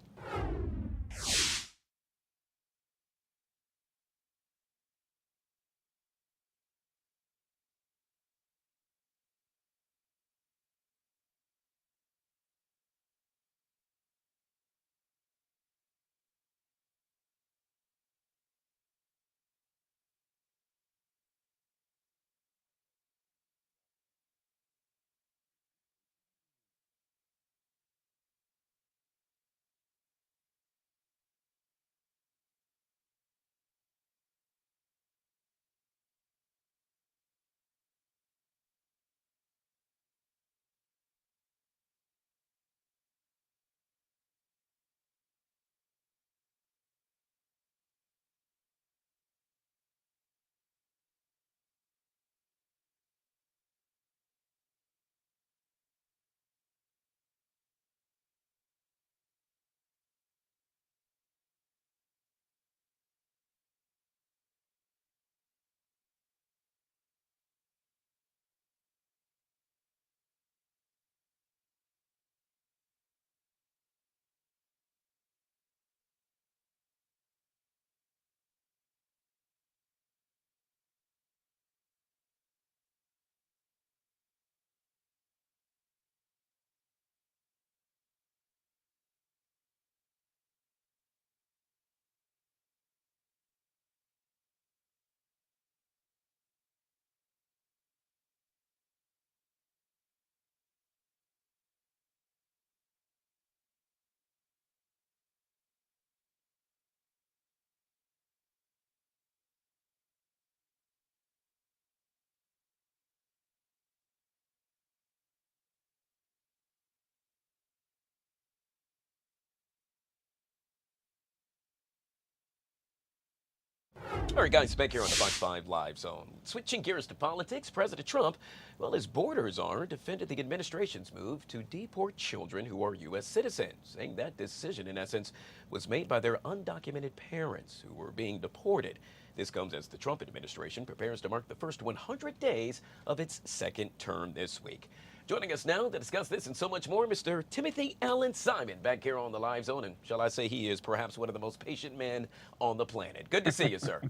S14: All right, guys, back here on the Fox 5 Live Zone. Switching gears to politics, President Trump, well, his border czar, defended the administration's move to deport children who are U.S. citizens, saying that decision, in essence, was made by their undocumented parents who were being deported. This comes as the Trump administration prepares to mark the first 100 days of its second term this week. Joining us now to discuss this and so much more, Mr. Timothy Allen Simon, back here on the Live Zone. And shall I say he is perhaps one of the most patient men on the planet. Good to see you, sir.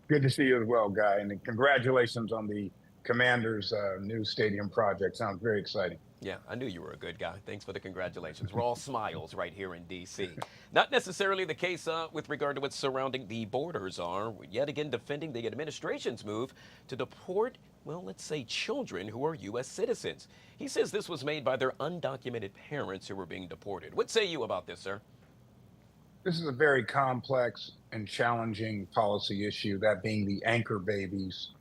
S17: Good to see you as well, Guy. And congratulations on the Commanders' new stadium project. Sounds very exciting.
S14: Yeah, I knew you were a good guy. Thanks for the congratulations. We're all smiles right here in D.C. Not necessarily the case with regard to what's surrounding the borders are. Yet again, defending the administration's move to deport, well, let's say children who are U.S. citizens. He says this was made by their undocumented parents who were being deported. What say you about this, sir?
S17: This is a very complex and challenging policy issue, that being the anchor babies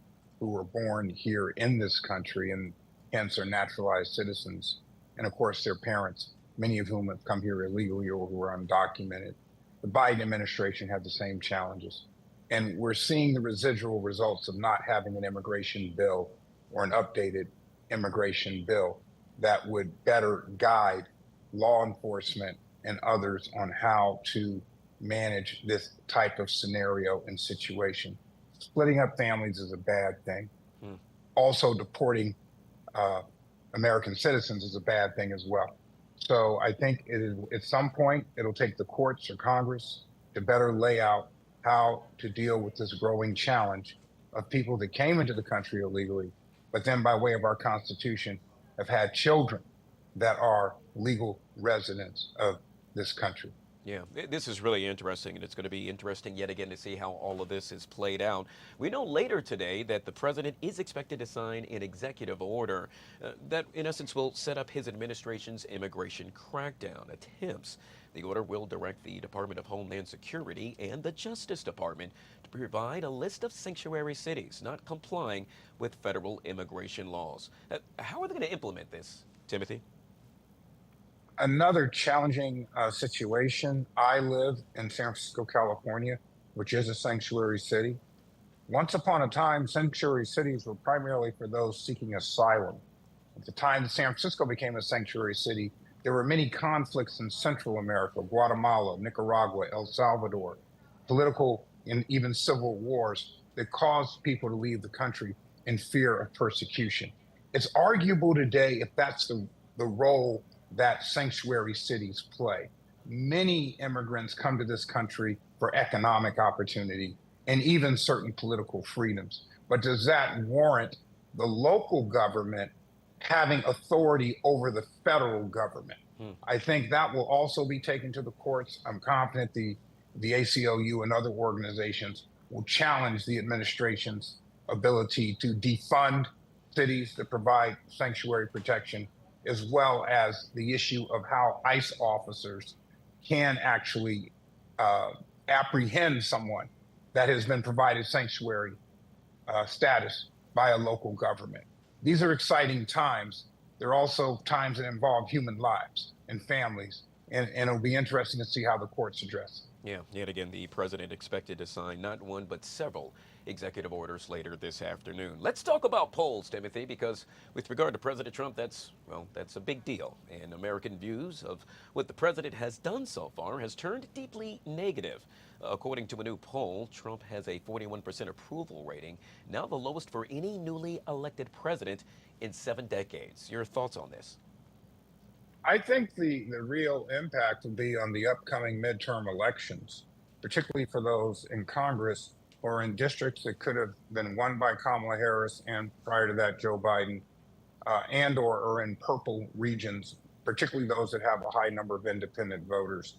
S17: who were born here in this country and hence are naturalized citizens. And of course, their parents, many of whom have come here illegally or who are undocumented. The Biden administration had the same challenges. And we're seeing the residual results of not having an immigration bill or an updated immigration bill that would better guide law enforcement and others on how to manage this type of scenario and situation. Splitting up families is a bad thing. Also, deporting American citizens is a bad thing as well. So I think it is, at some point, it'll take the courts or Congress to better lay out how to deal with this growing challenge of people that came into the country illegally, but then by way of our Constitution have had children that are legal residents of this country.
S14: Yeah, this is really interesting, and it's going to be interesting yet again to see how all of this is played out. We know later today that the president is expected to sign an executive order that, in essence, will set up his administration's immigration crackdown attempts. The order will direct the Department of Homeland Security and the Justice Department to provide a list of sanctuary cities not complying with federal immigration laws. How are they going to implement this, Timothy?
S17: Another challenging situation. I live in San Francisco, California, which is a sanctuary city. Once upon a time, sanctuary cities were primarily for those seeking asylum. At the time that San Francisco became a sanctuary city, there were many conflicts in Central America, Guatemala, Nicaragua, El Salvador, political and even civil wars that caused people to leave the country in fear of persecution. It's arguable today if that's the role that sanctuary cities play. Many immigrants come to this country for economic opportunity and even certain political freedoms. But does that warrant the local government having authority over the federal government? I think that will also be taken to the courts. I'm confident the ACLU and other organizations will challenge the administration's ability to defund cities that provide sanctuary protection, as well as the issue of how ICE officers can actually apprehend someone that has been provided sanctuary status by a local government. These are exciting times. They're also times that involve human lives and families, and it'll be interesting to see how the courts address it.
S14: Yeah, yet again, the president expected to sign not one, but several executive orders later this afternoon. Let's talk about polls, Timothy, because with regard to President Trump, that's a big deal. And American views of what the president has done so far has turned deeply negative. According to a new poll, Trump has a 41% approval rating, now the lowest for any newly elected president in 7 decades. Your thoughts on this?
S17: I think the real impact will be on the upcoming midterm elections, particularly for those in Congress or in districts that could have been won by Kamala Harris and prior to that Joe Biden, or in purple regions, particularly those that have a high number of independent voters.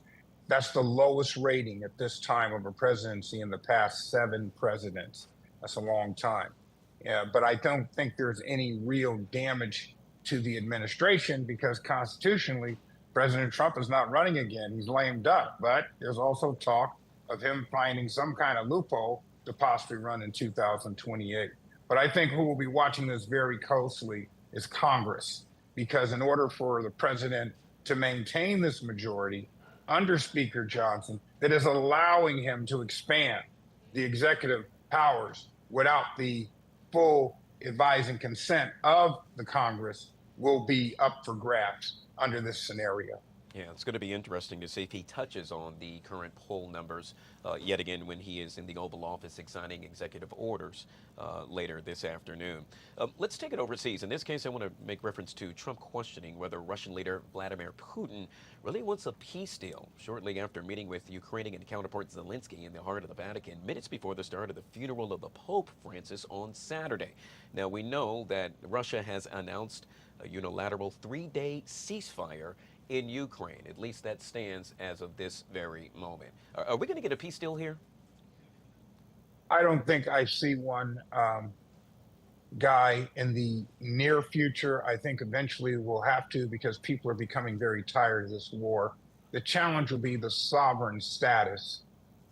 S17: That's the lowest rating at this time of a presidency in the past 7 presidents. That's a long time. But I don't think there's any real damage to the administration because constitutionally, President Trump is not running again. He's lame duck, but there's also talk of him finding some kind of loophole to possibly run in 2028. But I think who will be watching this very closely is Congress, because in order for the president to maintain this majority under Speaker Johnson that is allowing him to expand the executive powers without the full advise and consent of the Congress will be up for grabs under this scenario.
S14: Yeah, it's going to be interesting to see if he touches on the current poll numbers yet again when he is in the Oval Office signing executive orders later this afternoon. Let's take it overseas. In this case, I want to make reference to Trump questioning whether Russian leader Vladimir Putin really wants a peace deal shortly after meeting with Ukrainian counterpart Zelensky in the heart of the Vatican minutes before the start of the funeral of the Pope Francis on Saturday. Now, we know that Russia has announced a unilateral 3-day ceasefire in Ukraine. At least that stands as of this very moment. Are we going to get a peace deal here?
S17: I don't think I see one, Guy, in the near future. I think eventually we'll have to because people are becoming very tired of this war. The challenge will be the sovereign status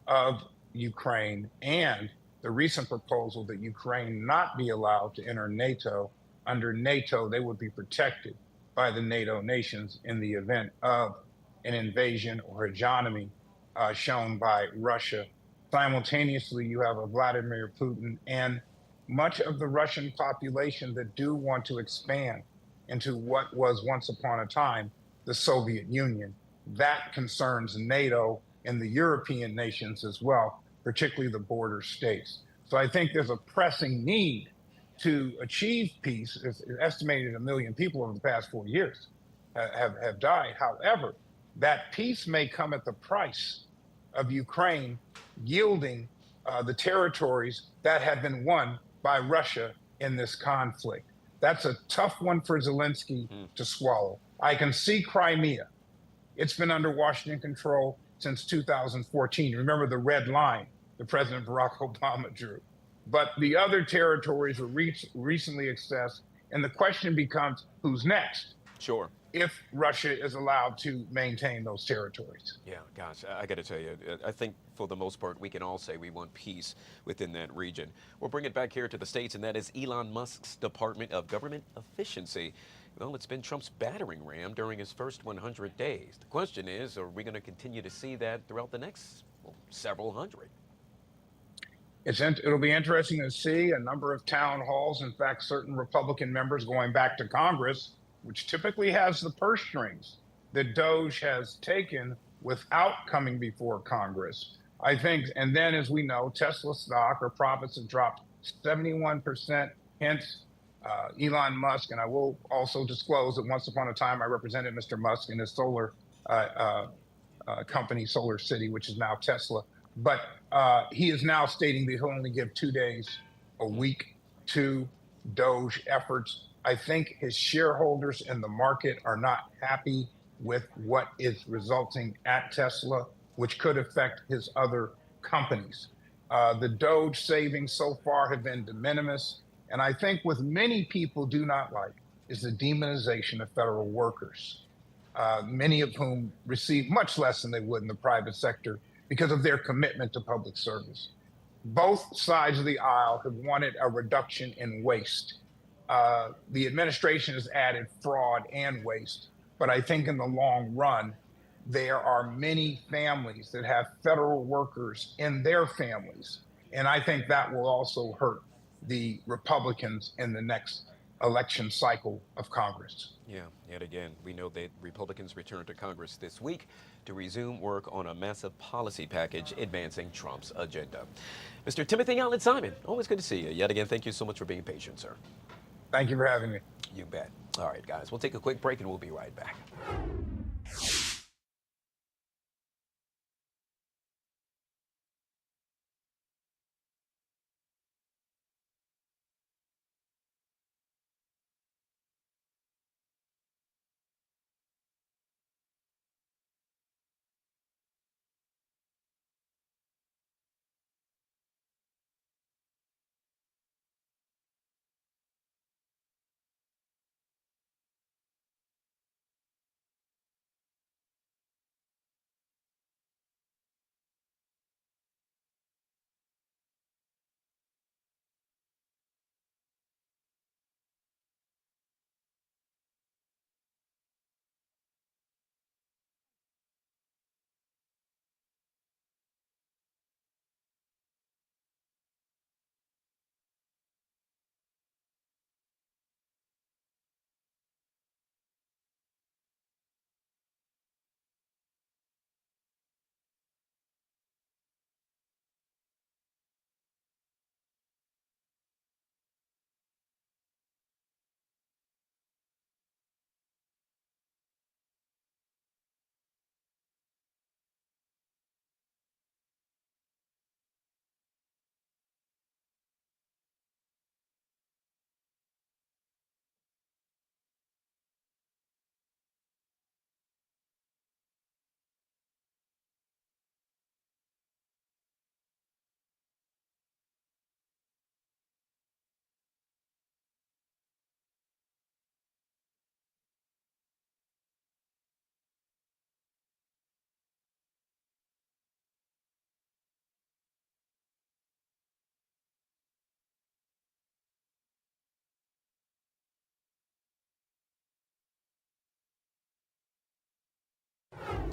S17: of Ukraine and the recent proposal that Ukraine not be allowed to enter NATO. Under NATO, they would be protected by the NATO nations in the event of an invasion or hegemony shown by Russia. Simultaneously, you have a Vladimir Putin and much of the Russian population that do want to expand into what was once upon a time the Soviet Union. That concerns NATO and the European nations as well, particularly the border states. So I think there's a pressing need to achieve peace. It's estimated 1 million people over the past 4 years have died. However, that peace may come at the price of Ukraine yielding the territories that have been won by Russia in this conflict. That's a tough one for Zelensky to swallow. I can see Crimea. It's been under Washington control since 2014. Remember the red line that President Barack Obama drew. But the other territories were recently accessed, and the question becomes, who's next?
S14: Sure.
S17: If Russia is allowed to maintain those territories.
S14: Yeah, gosh, I got to tell you, I think for the most part, we can all say we want peace within that region. We'll bring it back here to the States, and that is Elon Musk's Department of Government Efficiency. Well, it's been Trump's battering ram during his first 100 days. The question is, are we going to continue to see that throughout the next several hundred?
S17: It'll be interesting to see a number of town halls. In fact, certain Republican members going back to Congress, which typically has the purse strings that Doge has taken without coming before Congress. I think, and then as we know, Tesla stock or profits have dropped 71%, hence Elon Musk. And I will also disclose that once upon a time, I represented Mr. Musk in his solar company, Solar City, which is now Tesla. But he is now stating that he'll only give 2 days a week to Doge efforts. I think his shareholders in the market are not happy with what is resulting at Tesla, which could affect his other companies. The Doge savings so far have been de minimis. And I think what many people do not like is the demonization of federal workers, many of whom receive much less than they would in the private sector because of their commitment to public service. Both sides of the aisle have wanted a reduction in waste. The administration has added fraud and waste, but I think in the long run, there are many families that have federal workers in their families. And I think that will also hurt the Republicans in the next election cycle of Congress.
S14: Yeah, yet again, we know that Republicans return to Congress this week to resume work on a massive policy package advancing Trump's agenda. Mr. Timothy Allen Simon, always good to see you. Yet again, thank you so much for being patient, sir.
S17: Thank you for having me.
S14: You bet. All right, guys, we'll take a quick break and we'll be right back.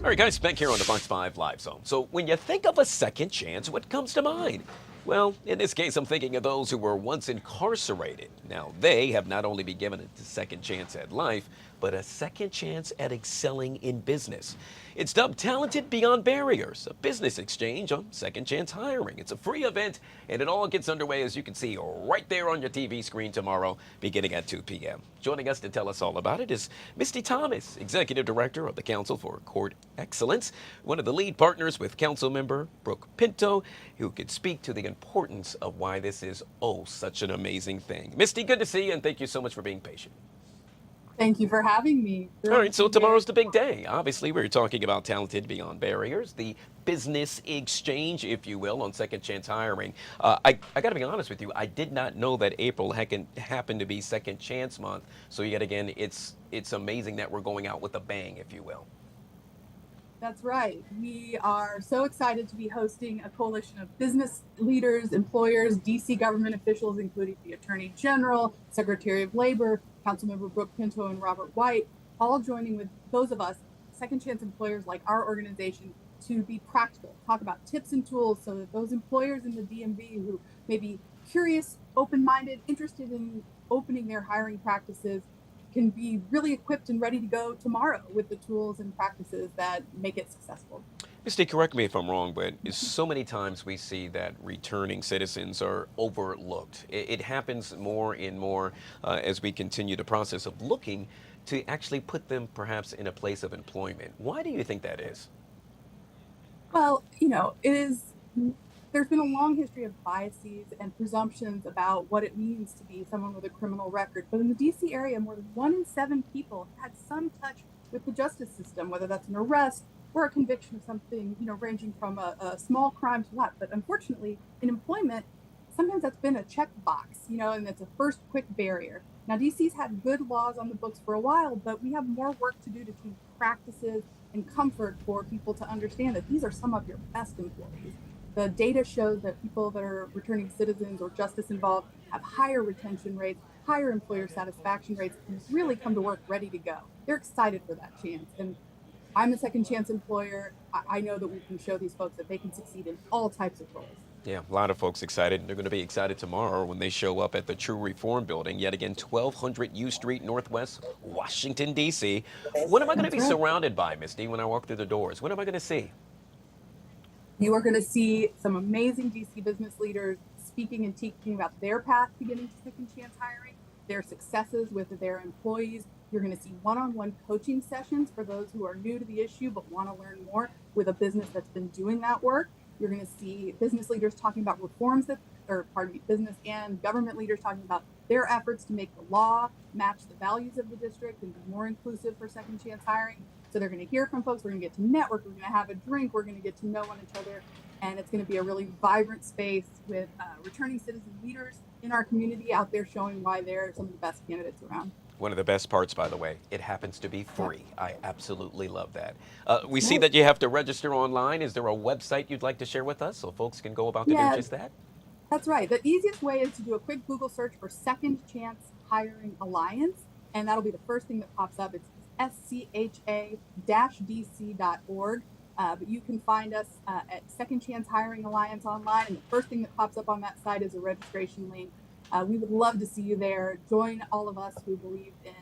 S14: All right, guys, back here on the Fox 5 Live Zone. So when you think of a second chance, what comes to mind? Well, in this case, I'm thinking of those who were once incarcerated. Now, they have not only been given a second chance at life, but a second chance at excelling in business. It's dubbed Talented Beyond Barriers, a business exchange on second chance hiring. It's a free event, and it all gets underway, as you can see, right there on your TV screen tomorrow, beginning at 2 p.m. Joining us to tell us all about it is Misty Thomas, Executive Director of the Council for Court Excellence, one of the lead partners with Council Member Brooke Pinto, who could speak to the importance of why this is, such an amazing thing. Misty, good to see you, and thank you so much for being patient.
S18: Thank you for having me.
S14: All right, so tomorrow's the big day. Obviously, we're talking about Talented Beyond Barriers, the business exchange, if you will, on second chance hiring. I got to be honest with you, I did not know that April happened to be Second Chance Month. So yet again, it's amazing that we're going out with a bang, if you will.
S18: That's right. We are so excited to be hosting a coalition of business leaders, employers, DC government officials, including the Attorney General, Secretary of Labor, Councilmember Brooke Pinto, and Robert White, all joining with those of us, second chance employers like our organization, to be practical, talk about tips and tools so that those employers in the DMV who may be curious, open-minded, interested in opening their hiring practices can be really equipped and ready to go tomorrow with the tools and practices that make it successful.
S14: Misty, correct me if I'm wrong, but so many times we see that returning citizens are overlooked. It happens more and more as we continue the process of looking to actually put them perhaps in a place of employment. Why do you think that is?
S18: Well, there's been a long history of biases and presumptions about what it means to be someone with a criminal record. But in the DC area, more than 1 in 7 people had some touch with the justice system, whether that's an arrest or a conviction of something, ranging from a small crime to what. But unfortunately, in employment, sometimes that's been a checkbox, and it's a first quick barrier. Now, DC's had good laws on the books for a while, but we have more work to do to change practices and comfort for people to understand that these are some of your best employees. The data shows that people that are returning citizens or justice involved have higher retention rates, higher employer satisfaction rates, and really come to work ready to go. They're excited for that chance. And I'm a second chance employer. I know that we can show these folks that they can succeed in all types of roles.
S14: Yeah, a lot of folks excited. They're going to be excited tomorrow when they show up at the True Reform Building, yet again, 1200 U Street, Northwest, Washington, D.C. What am I going to be surrounded by, Misty, when I walk through the doors? What am I going to see?
S18: You are going to see some amazing DC business leaders speaking and teaching about their path to getting to second chance hiring, their successes with their employees. You're going to see one-on-one coaching sessions for those who are new to the issue but want to learn more with a business that's been doing that work. You're going to see business leaders talking about business and government leaders talking about their efforts to make the law match the values of the district and be more inclusive for second chance hiring. So they're going to hear from folks. We're going to get to network. We're going to have a drink. We're going to get to know one another. And it's going to be a really vibrant space with returning citizen leaders in our community out there showing why they're some of the best candidates around.
S14: One of the best parts, by the way, it happens to be free. I absolutely love that. We see that you have to register online. Is there a website you'd like to share with us so folks can go about to do just that?
S18: That's right. The easiest way is to do a quick Google search for Second Chance Hiring Alliance, and that'll be the first thing that pops up. It's SCHA-DC.org. But you can find us at Second Chance Hiring Alliance online, and the first thing that pops up on that site is a registration link. We would love to see you there. Join all of us who believe in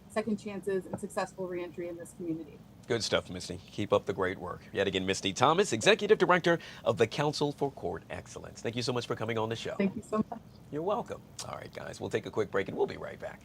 S18: second chances and successful reentry in this community.
S14: Good stuff, Misty. Keep up the great work. Yet again, Misty Thomas, Executive Director of the Council for Court Excellence. Thank you so much for coming on the show.
S18: Thank you so much.
S14: You're welcome. All right, guys, we'll take a quick break and we'll be right back.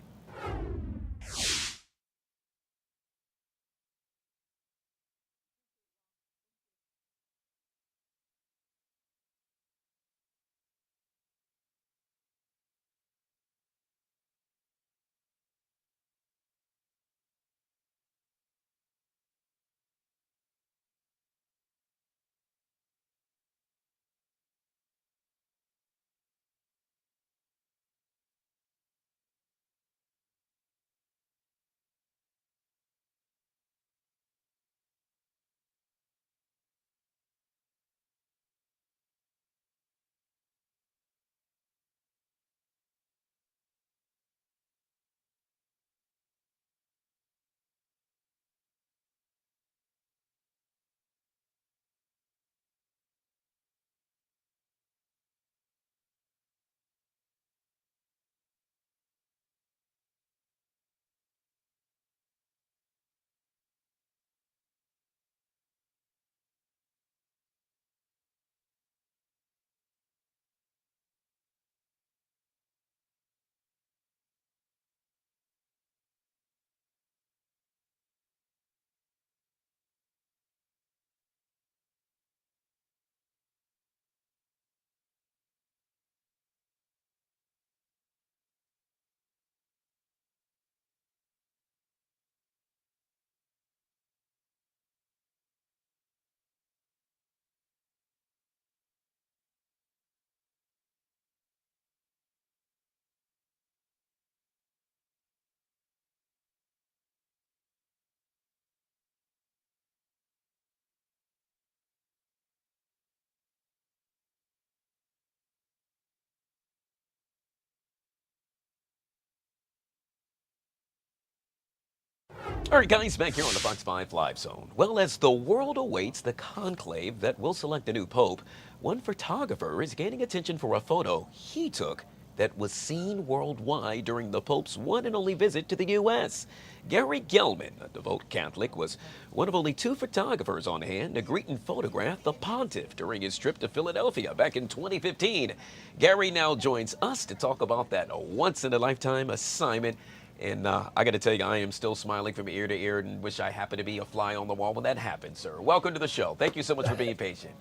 S14: All right, guys, back here on the Fox 5 Live Zone. Well, as the world awaits the conclave that will select a new pope, one photographer is gaining attention for a photo he took that was seen worldwide during the Pope's one and only visit to the U.S. Gary Gelman, a devout Catholic, was one of only 2 photographers on hand to greet and photograph the pontiff during his trip to Philadelphia back in 2015. Gary now joins us to talk about that once-in-a-lifetime assignment. And I got to tell you, I am still smiling from ear to ear and wish I happened to be a fly on the wall when that happened, sir. Welcome to the show. Thank you so much for being patient.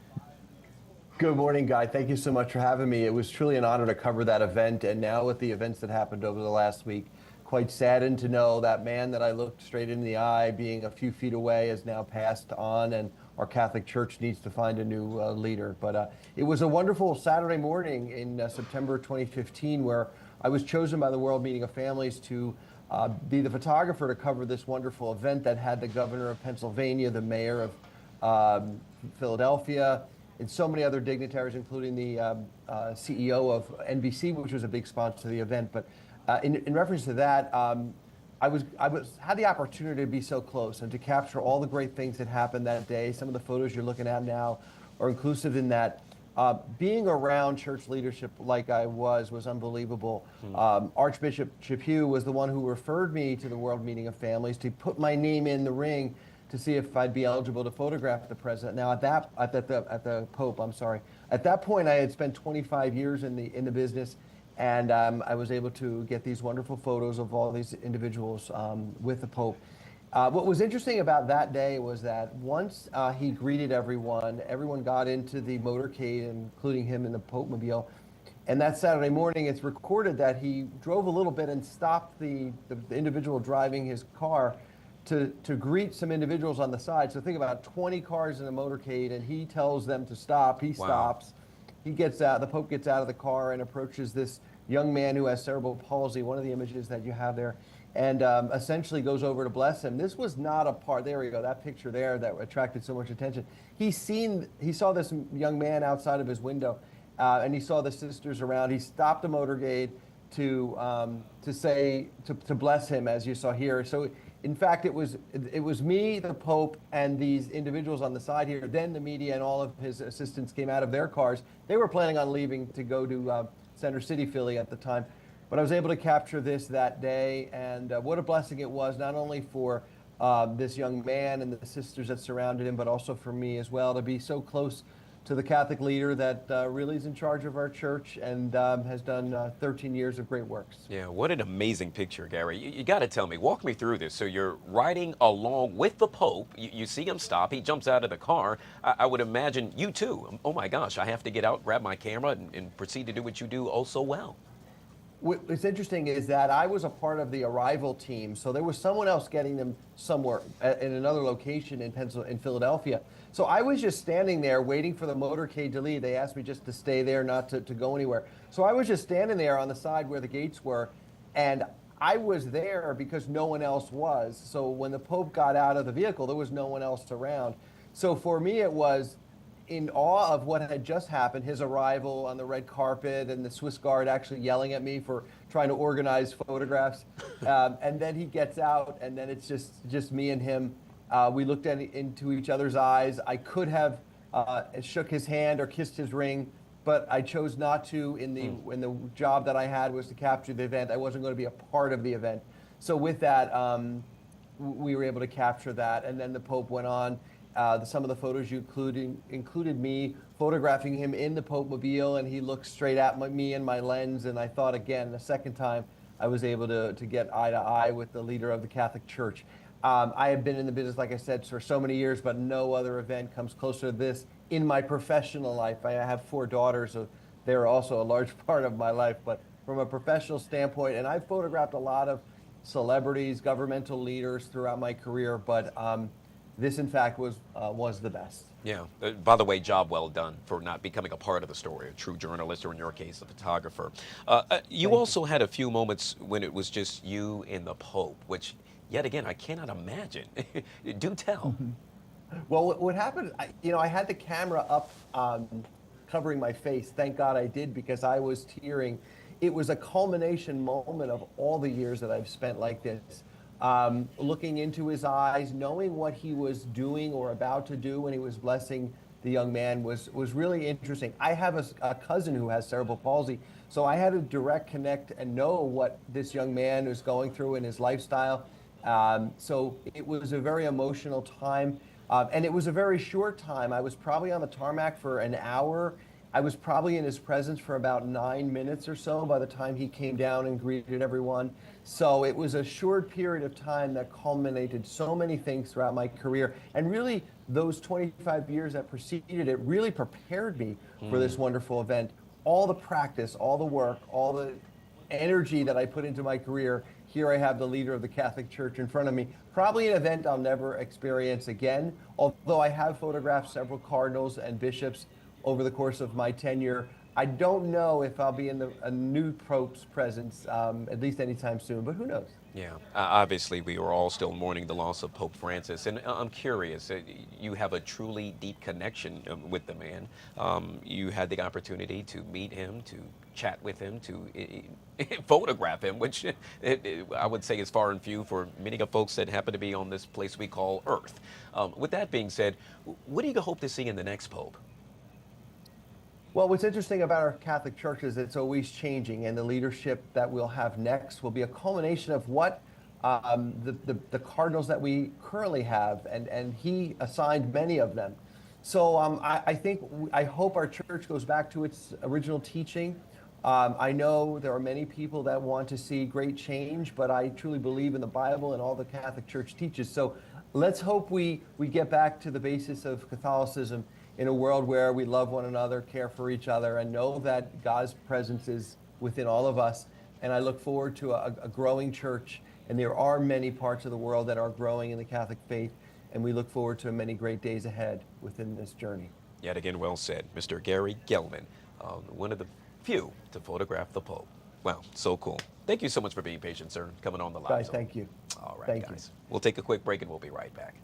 S19: Good morning, Guy. Thank you so much for having me. It was truly an honor to cover that event. And now with the events that happened over the last week, quite saddened to know that man that I looked straight in the eye, being a few feet away, has now passed on, and our Catholic Church needs to find a new leader. But it was a wonderful Saturday morning in September 2015 where I was chosen by the World Meeting of Families to be the photographer to cover this wonderful event that had the governor of Pennsylvania, the mayor of Philadelphia, and so many other dignitaries, including the CEO of NBC, which was a big sponsor of the event. But in reference to that, I had the opportunity to be so close and to capture all the great things that happened that day. Some of the photos you're looking at now are inclusive in that. Being around church leadership like I was unbelievable. Archbishop Chaput was the one who referred me to the World Meeting of Families to put my name in the ring to see if I'd be eligible to photograph the president. Now at the Pope, I'm sorry. At that point, I had spent 25 years in the business, and I was able to get these wonderful photos of all these individuals with the Pope. What was interesting about that day was that once he greeted everyone got into the motorcade, including him in the Pope Mobile. And that Saturday morning, it's recorded that he drove a little bit and stopped the individual driving his car to greet some individuals on the side. So think about 20 cars in a motorcade, and he tells them to stop. He stops. He gets out. The Pope gets out of the car and approaches this young man who has cerebral palsy, one of the images that you have there, and essentially goes over to bless him. This was not a part, there we go, that picture there that attracted so much attention. He saw this young man outside of his window, and he saw the sisters around. He stopped the motorcade to bless him, as you saw here. So in fact, it was me, the Pope, and these individuals on the side here. Then the media and all of his assistants came out of their cars. They were planning on leaving to go to Center City, Philly at the time. But I was able to capture this that day, and what a blessing it was, not only for this young man and the sisters that surrounded him, but also for me as well, to be so close to the Catholic leader that really is in charge of our church and has done 13 years of great works.
S14: Yeah, what an amazing picture, Gary. You got to tell me, walk me through this. So you're riding along with the Pope. You see him stop. He jumps out of the car. I would imagine you too. Oh my gosh, I have to get out, grab my camera, and proceed to do what you do oh so well.
S19: What's interesting is that I was a part of the arrival team, so there was someone else getting them somewhere in another location in Philadelphia. So I was just standing there waiting for the motorcade to leave. They asked me just to stay there, not to go anywhere. So I was just standing there on the side where the gates were, and I was there because no one else was. So when the Pope got out of the vehicle, there was no one else around. So for me, it was in awe of what had just happened, his arrival on the red carpet and the Swiss Guard actually yelling at me for trying to organize photographs. And then he gets out, and then it's just me and him. We looked into each other's eyes. I could have shook his hand or kissed his ring, but I chose not to. In the job that I had was to capture the event. I wasn't going to be a part of the event. So with that, we were able to capture that. And then the Pope went on. Some of the photos you included me photographing him in the Pope Mobile, and he looked straight at me in my lens. And I thought again, the second time, I was able to get eye to eye with the leader of the Catholic Church. I have been in the business, like I said, for so many years, but no other event comes closer to this in my professional life. I have 4 daughters, so they're also a large part of my life. But from a professional standpoint, and I've photographed a lot of celebrities, governmental leaders throughout my career, but this, in fact, was the best.
S14: Yeah. By the way, job well done for not becoming a part of the story, a true journalist, or in your case, a photographer. You also had a few moments when it was just you and the Pope, which, yet again, I cannot imagine. Do tell.
S19: Well, what happened, I had the camera up covering my face. Thank God I did, because I was tearing. It was a culmination moment of all the years that I've spent like this. looking into his eyes, knowing what he was doing or about to do when he was blessing the young man was really interesting. I have a cousin who has cerebral palsy, so I had to direct connect and know what this young man was going through in his lifestyle. So it was a very emotional time, and it was a very short time. I was probably on the tarmac for an hour. I was probably in his presence for about 9 minutes or so by the time he came down and greeted everyone. So it was a short period of time that culminated so many things throughout my career. And really, those 25 years that preceded it really prepared me for this wonderful event. All the practice, all the work, all the energy that I put into my career, here I have the leader of the Catholic Church in front of me. Probably an event I'll never experience again, although I have photographed several cardinals and bishops over the course of my tenure. I don't know if I'll be in a new Pope's presence, at least anytime soon, but who knows?
S14: Yeah, obviously we are all still mourning the loss of Pope Francis, and I'm curious, you have a truly deep connection with the man. You had the opportunity to meet him, to chat with him, to photograph him, which I would say is far and few for many of folks that happen to be on this place we call Earth. With that being said, what do you hope to see in the next Pope?
S19: Well, what's interesting about our Catholic Church is it's always changing, and the leadership that we'll have next will be a culmination of what the cardinals that we currently have, and he assigned many of them. So I hope our church goes back to its original teaching. I know there are many people that want to see great change, but I truly believe in the Bible and all the Catholic Church teaches. So let's hope we get back to the basis of Catholicism in a world where we love one another, care for each other, and know that God's presence is within all of us. And I look forward to a growing church, and there are many parts of the world that are growing in the Catholic faith, and we look forward to many great days ahead within this journey.
S14: Yet again, well said. Mr. Gary Gelman, one of the few to photograph the Pope. Wow, so cool. Thank you so much for being patient, sir, coming on the live.
S19: Guys, thank you.
S14: All right,
S19: thank
S14: guys. We'll take a quick break, and we'll be right back.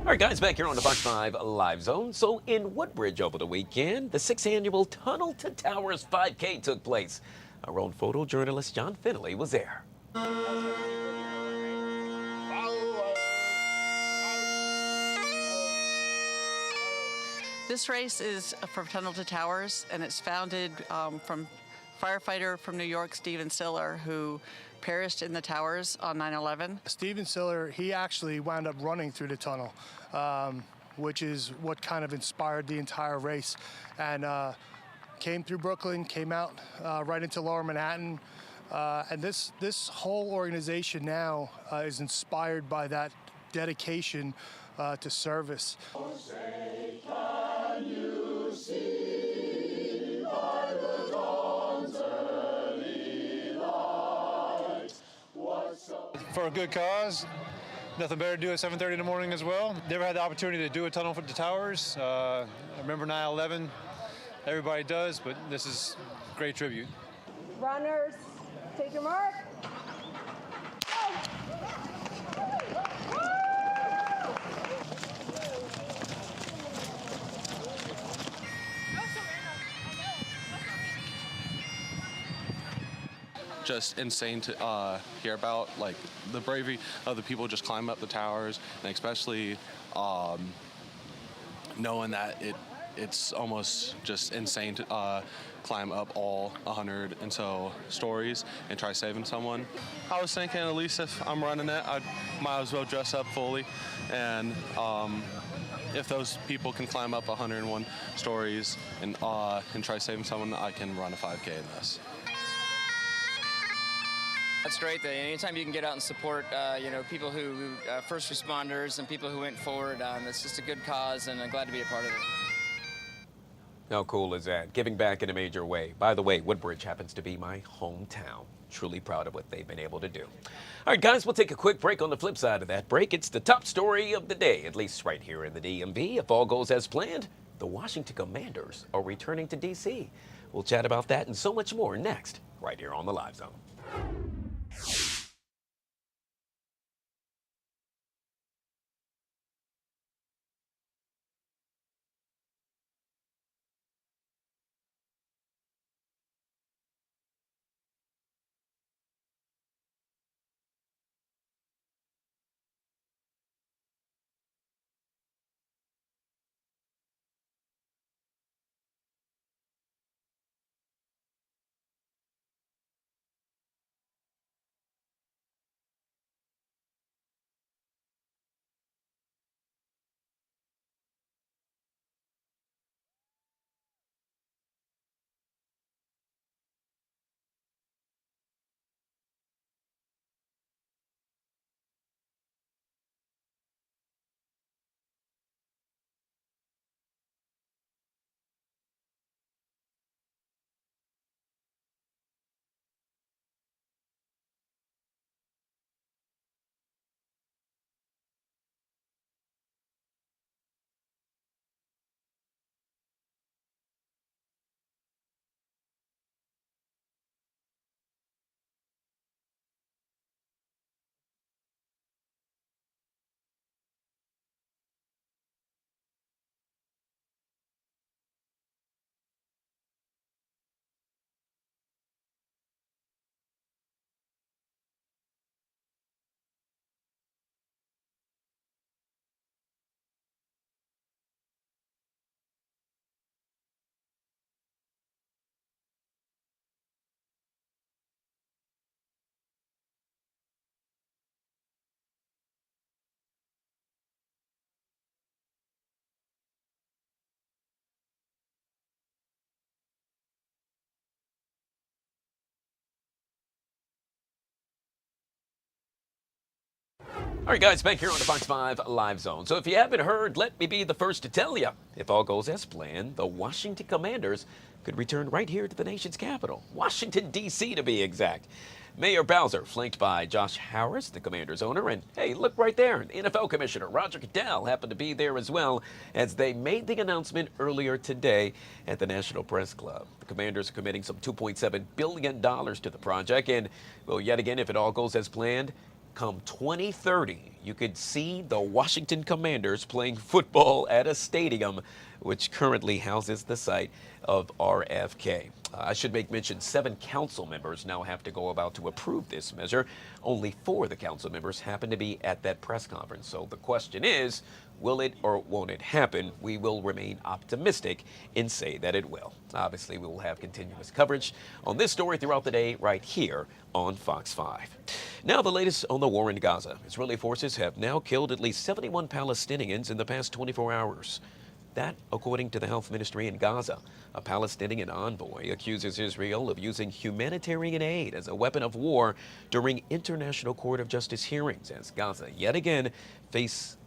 S14: All right, guys, back here on the Fox 5 Live Zone. So in Woodbridge over the weekend, the 6th annual Tunnel to Towers 5K took place. Our own photojournalist John Finley was there.
S20: This race is from Tunnel to Towers, and it's founded from firefighter from New York, Stephen Siller, who perished in the towers on 9/11.
S21: Steven Siller, he actually wound up running through the tunnel, which is what kind of inspired the entire race. And came through Brooklyn, came out right into Lower Manhattan. And this whole organization now is inspired by that dedication to service.
S22: For a good cause, nothing better to do at 7:30 in the morning as well. Never had the opportunity to do a tunnel for the towers. I remember 9/11. Everybody does, but this is a great tribute.
S23: Runners, take your mark.
S24: Just insane to hear about, like the bravery of the people just climbing up the towers, and especially knowing that it's almost just insane to climb up all 100 and so stories and try saving someone. I was thinking, at least if I'm running it, I might as well dress up fully, and if those people can climb up 101 stories and try saving someone, I can run a 5K in this.
S25: That's great. Anytime you can get out and support, people who first responders and people who went forward, it's just a good cause, and I'm glad to be a part of it.
S14: How cool is that? Giving back in a major way. By the way, Woodbridge happens to be my hometown. Truly proud of what they've been able to do. All right, guys, we'll take a quick break. On the flip side of that break, it's the top story of the day, at least right here in the DMV. If all goes as planned, the Washington Commanders are returning to D.C. We'll chat about that and so much more next, right here on the Live Zone. All right, guys, back here on the Fox 5 Live Zone. So if you haven't heard, let me be the first to tell you. If all goes as planned, the Washington Commanders could return right here to the nation's capital, Washington, D.C. to be exact. Mayor Bowser, flanked by Josh Harris, the Commanders owner, and hey, look right there, NFL Commissioner Roger Goodell happened to be there as well as they made the announcement earlier today at the National Press Club. The Commanders are committing some $2.7 billion to the project, and, well, yet again, if it all goes as planned, come 2030, you could see the Washington Commanders playing football at a stadium which currently houses the site of RFK. I should make mention 7 council members now have to go about to approve this measure. Only 4 of the council members happen to be at that press conference. So the question is, will it or won't it happen? We will remain optimistic and say that it will. Obviously, we will have continuous coverage on this story throughout the day right here on Fox 5. Now, the latest on the war in Gaza. Israeli forces have now killed at least 71 Palestinians in the past 24 hours. That, according to the health ministry in Gaza. A Palestinian envoy accuses Israel of using humanitarian aid as a weapon of war during International Court of Justice hearings, as Gaza yet again face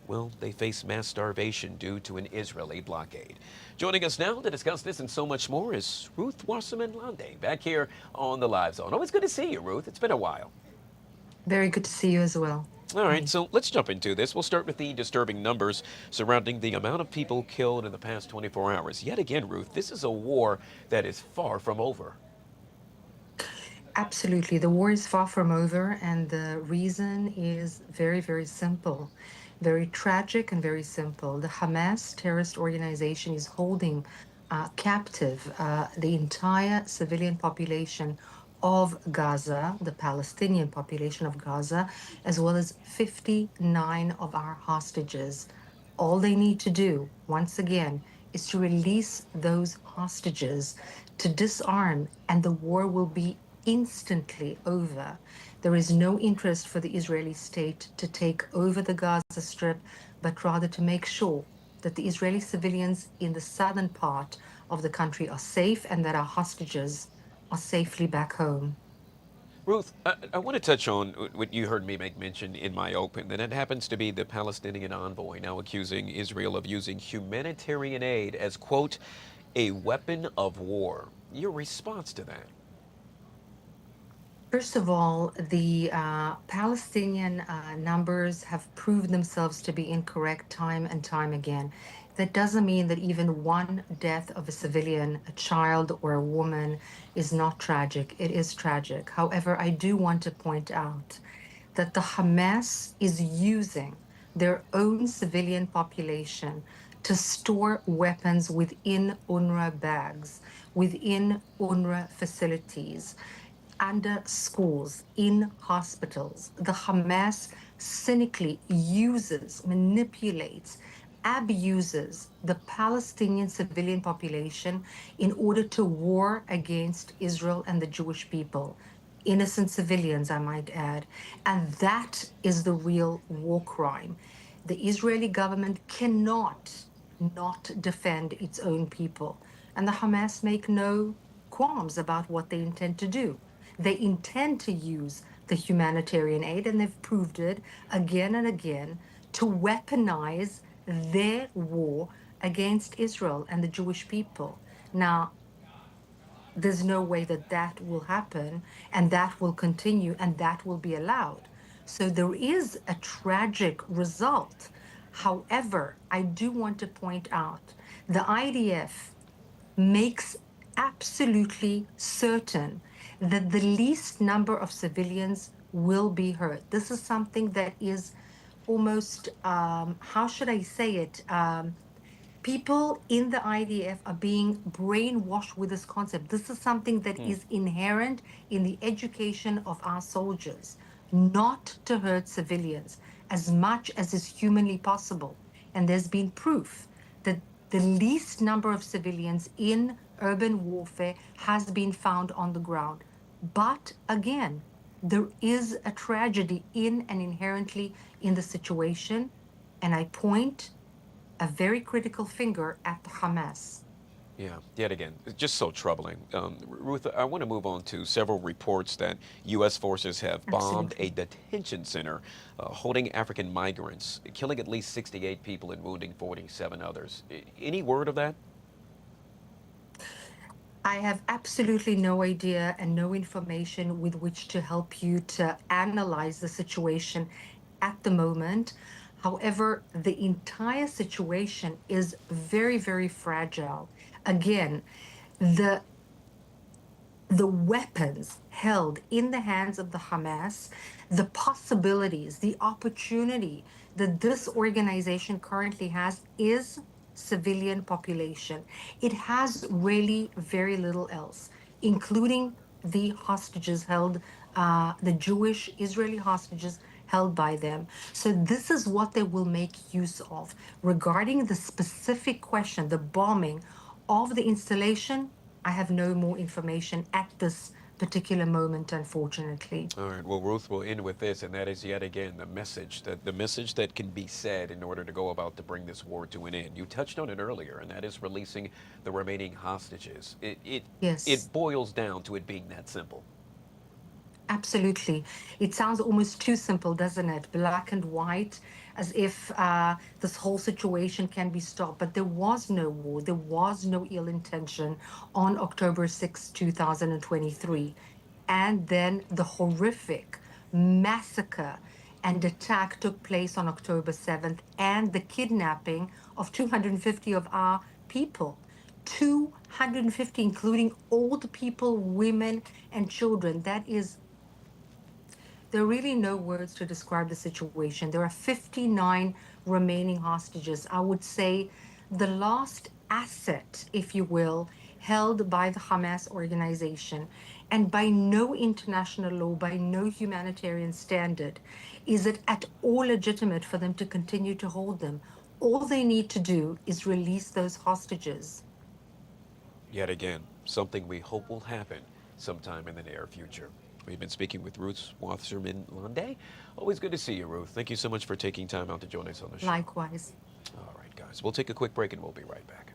S14: mass starvation due to an Israeli blockade. Joining us now to discuss this and so much more is Ruth Wasserman-Lande, back here on the Live Zone. Always good to see you, Ruth. It's been a while.
S4: Very good to see you as well.
S14: All right, so let's jump into this. We'll start with the disturbing numbers surrounding the amount of people killed in the past 24 hours. Yet again, Ruth, this is a war that is far from over.
S4: Absolutely. The war is far from over, and the reason is very, very simple. Very tragic and very simple. The Hamas terrorist organization is holding captive the entire civilian population of Gaza, the Palestinian population of Gaza, as well as 59 of our hostages. All they need to do, once again, is to release those hostages, to disarm, and the war will be instantly over. There is no interest for the Israeli state to take over the Gaza Strip, but rather to make sure that the Israeli civilians in the southern part of the country are safe and that our hostages are safely back home.
S14: Ruth, I want to touch on what you heard me make mention in my open, that it happens to be the Palestinian envoy now accusing Israel of using humanitarian aid as, quote, a weapon of war. Your response to that?
S4: First of all, the Palestinian numbers have proved themselves to be incorrect time and time again. That doesn't mean that even one death of a civilian, a child or a woman, is not tragic. It is tragic. However, I do want to point out that the Hamas is using their own civilian population to store weapons within UNRWA bags, within UNRWA facilities, under schools, in hospitals. The Hamas cynically uses, manipulates, abuses the Palestinian civilian population in order to war against Israel and the Jewish people. Innocent civilians, I might add. And that is the real war crime. The Israeli government cannot not defend its own people. And the Hamas make no qualms about what they intend to do. They intend to use the humanitarian aid, and they've proved it again and again, to weaponize their war against Israel and the Jewish people. Now, there's no way that that will happen, and that will continue, and that will be allowed. So there is a tragic result. However, I do want to point out the IDF makes absolutely certain that the least number of civilians will be hurt. This is something that is almost, how should I say it? People in the IDF are being brainwashed with this concept. This is something that is inherent in the education of our soldiers, not to hurt civilians as much as is humanly possible. And there's been proof that the least number of civilians in urban warfare has been found on the ground. But again, there is a tragedy in and inherently in the situation, and I point a very critical finger at the Hamas.
S14: Yeah, yet again, it's just so troubling. Ruth, I want to move on to several reports that U.S. forces have bombed a detention center holding African migrants, killing at least 68 people and wounding 47 others. Any word of that?
S4: I have absolutely no idea and no information with which to help you to analyze the situation at the moment. However, the entire situation is very, very fragile. Again, the the weapons held in the hands of the Hamas, the possibilities, the opportunity that this organization currently has is civilian population. It has really very little else, including the hostages held, the Jewish Israeli hostages held by them. So this is what they will make use of. Regarding the specific question, the bombing of the installation, I have no more information at this particular moment, unfortunately.
S14: All right. Well, Ruth, will end with this, and that is yet again the message that can be said in order to go about to bring this war to an end. You touched on it earlier, and that is releasing the remaining hostages.
S4: Yes.
S14: It boils down to it being that simple.
S4: Absolutely. It sounds almost too simple, doesn't it? Black and white, as if this whole situation can be stopped. But there was no war. There was no ill intention on October 6, 2023. And then the horrific massacre and attack took place on October 7th, and the kidnapping of 250 of our people. 250, including old people, women, and children. There are really no words to describe the situation. There are 59 remaining hostages. I would say the last asset, if you will, held by the Hamas organization. And by no international law, by no humanitarian standard, is it at all legitimate for them to continue to hold them. All they need to do is release those hostages.
S14: Yet again, something we hope will happen sometime in the near future. We've been speaking with Ruth Wasserman-Lande. Always good to see you, Ruth. Thank you so much for taking time out to join us on the show.
S4: Likewise.
S14: All right, guys. We'll take a quick break and we'll be right back.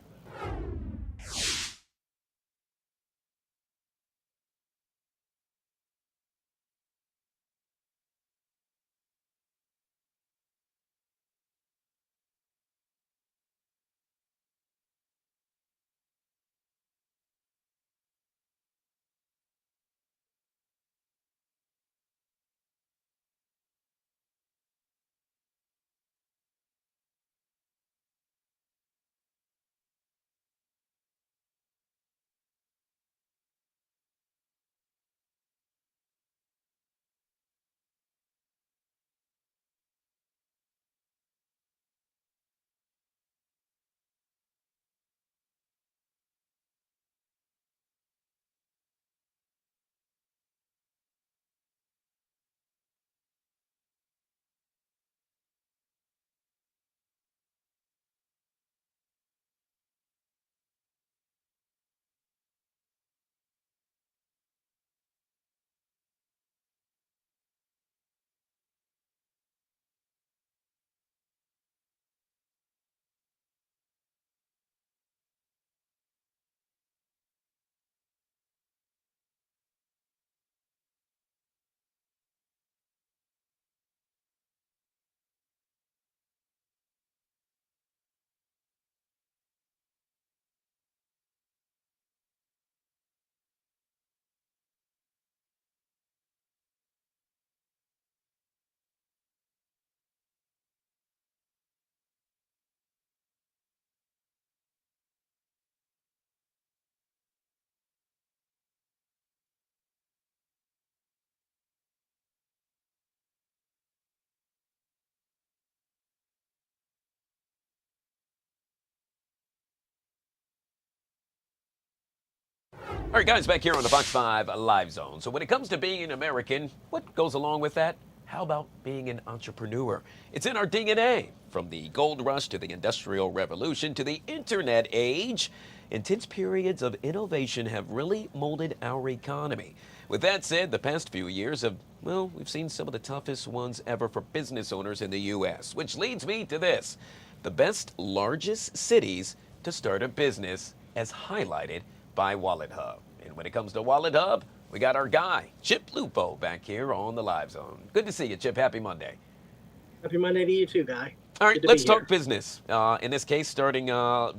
S14: All right, guys, back here on the Fox 5 Live Zone. So when it comes to being an American, what goes along with that? How about being an entrepreneur? It's in our DNA. From the gold rush to the Industrial Revolution to the internet age, intense periods of innovation have really molded our economy. With that said, the past few years have, well, we've seen some of the toughest ones ever for business owners in the U.S., which leads me to this. The best, largest cities to start a business as highlighted by Wallet Hub. And when it comes to Wallet Hub, we got our guy, Chip Lupo, back here on the Live Zone. Good to see you, Chip. Happy Monday.
S5: Happy Monday to you too, Guy.
S14: All right, let's talk business. In this case, starting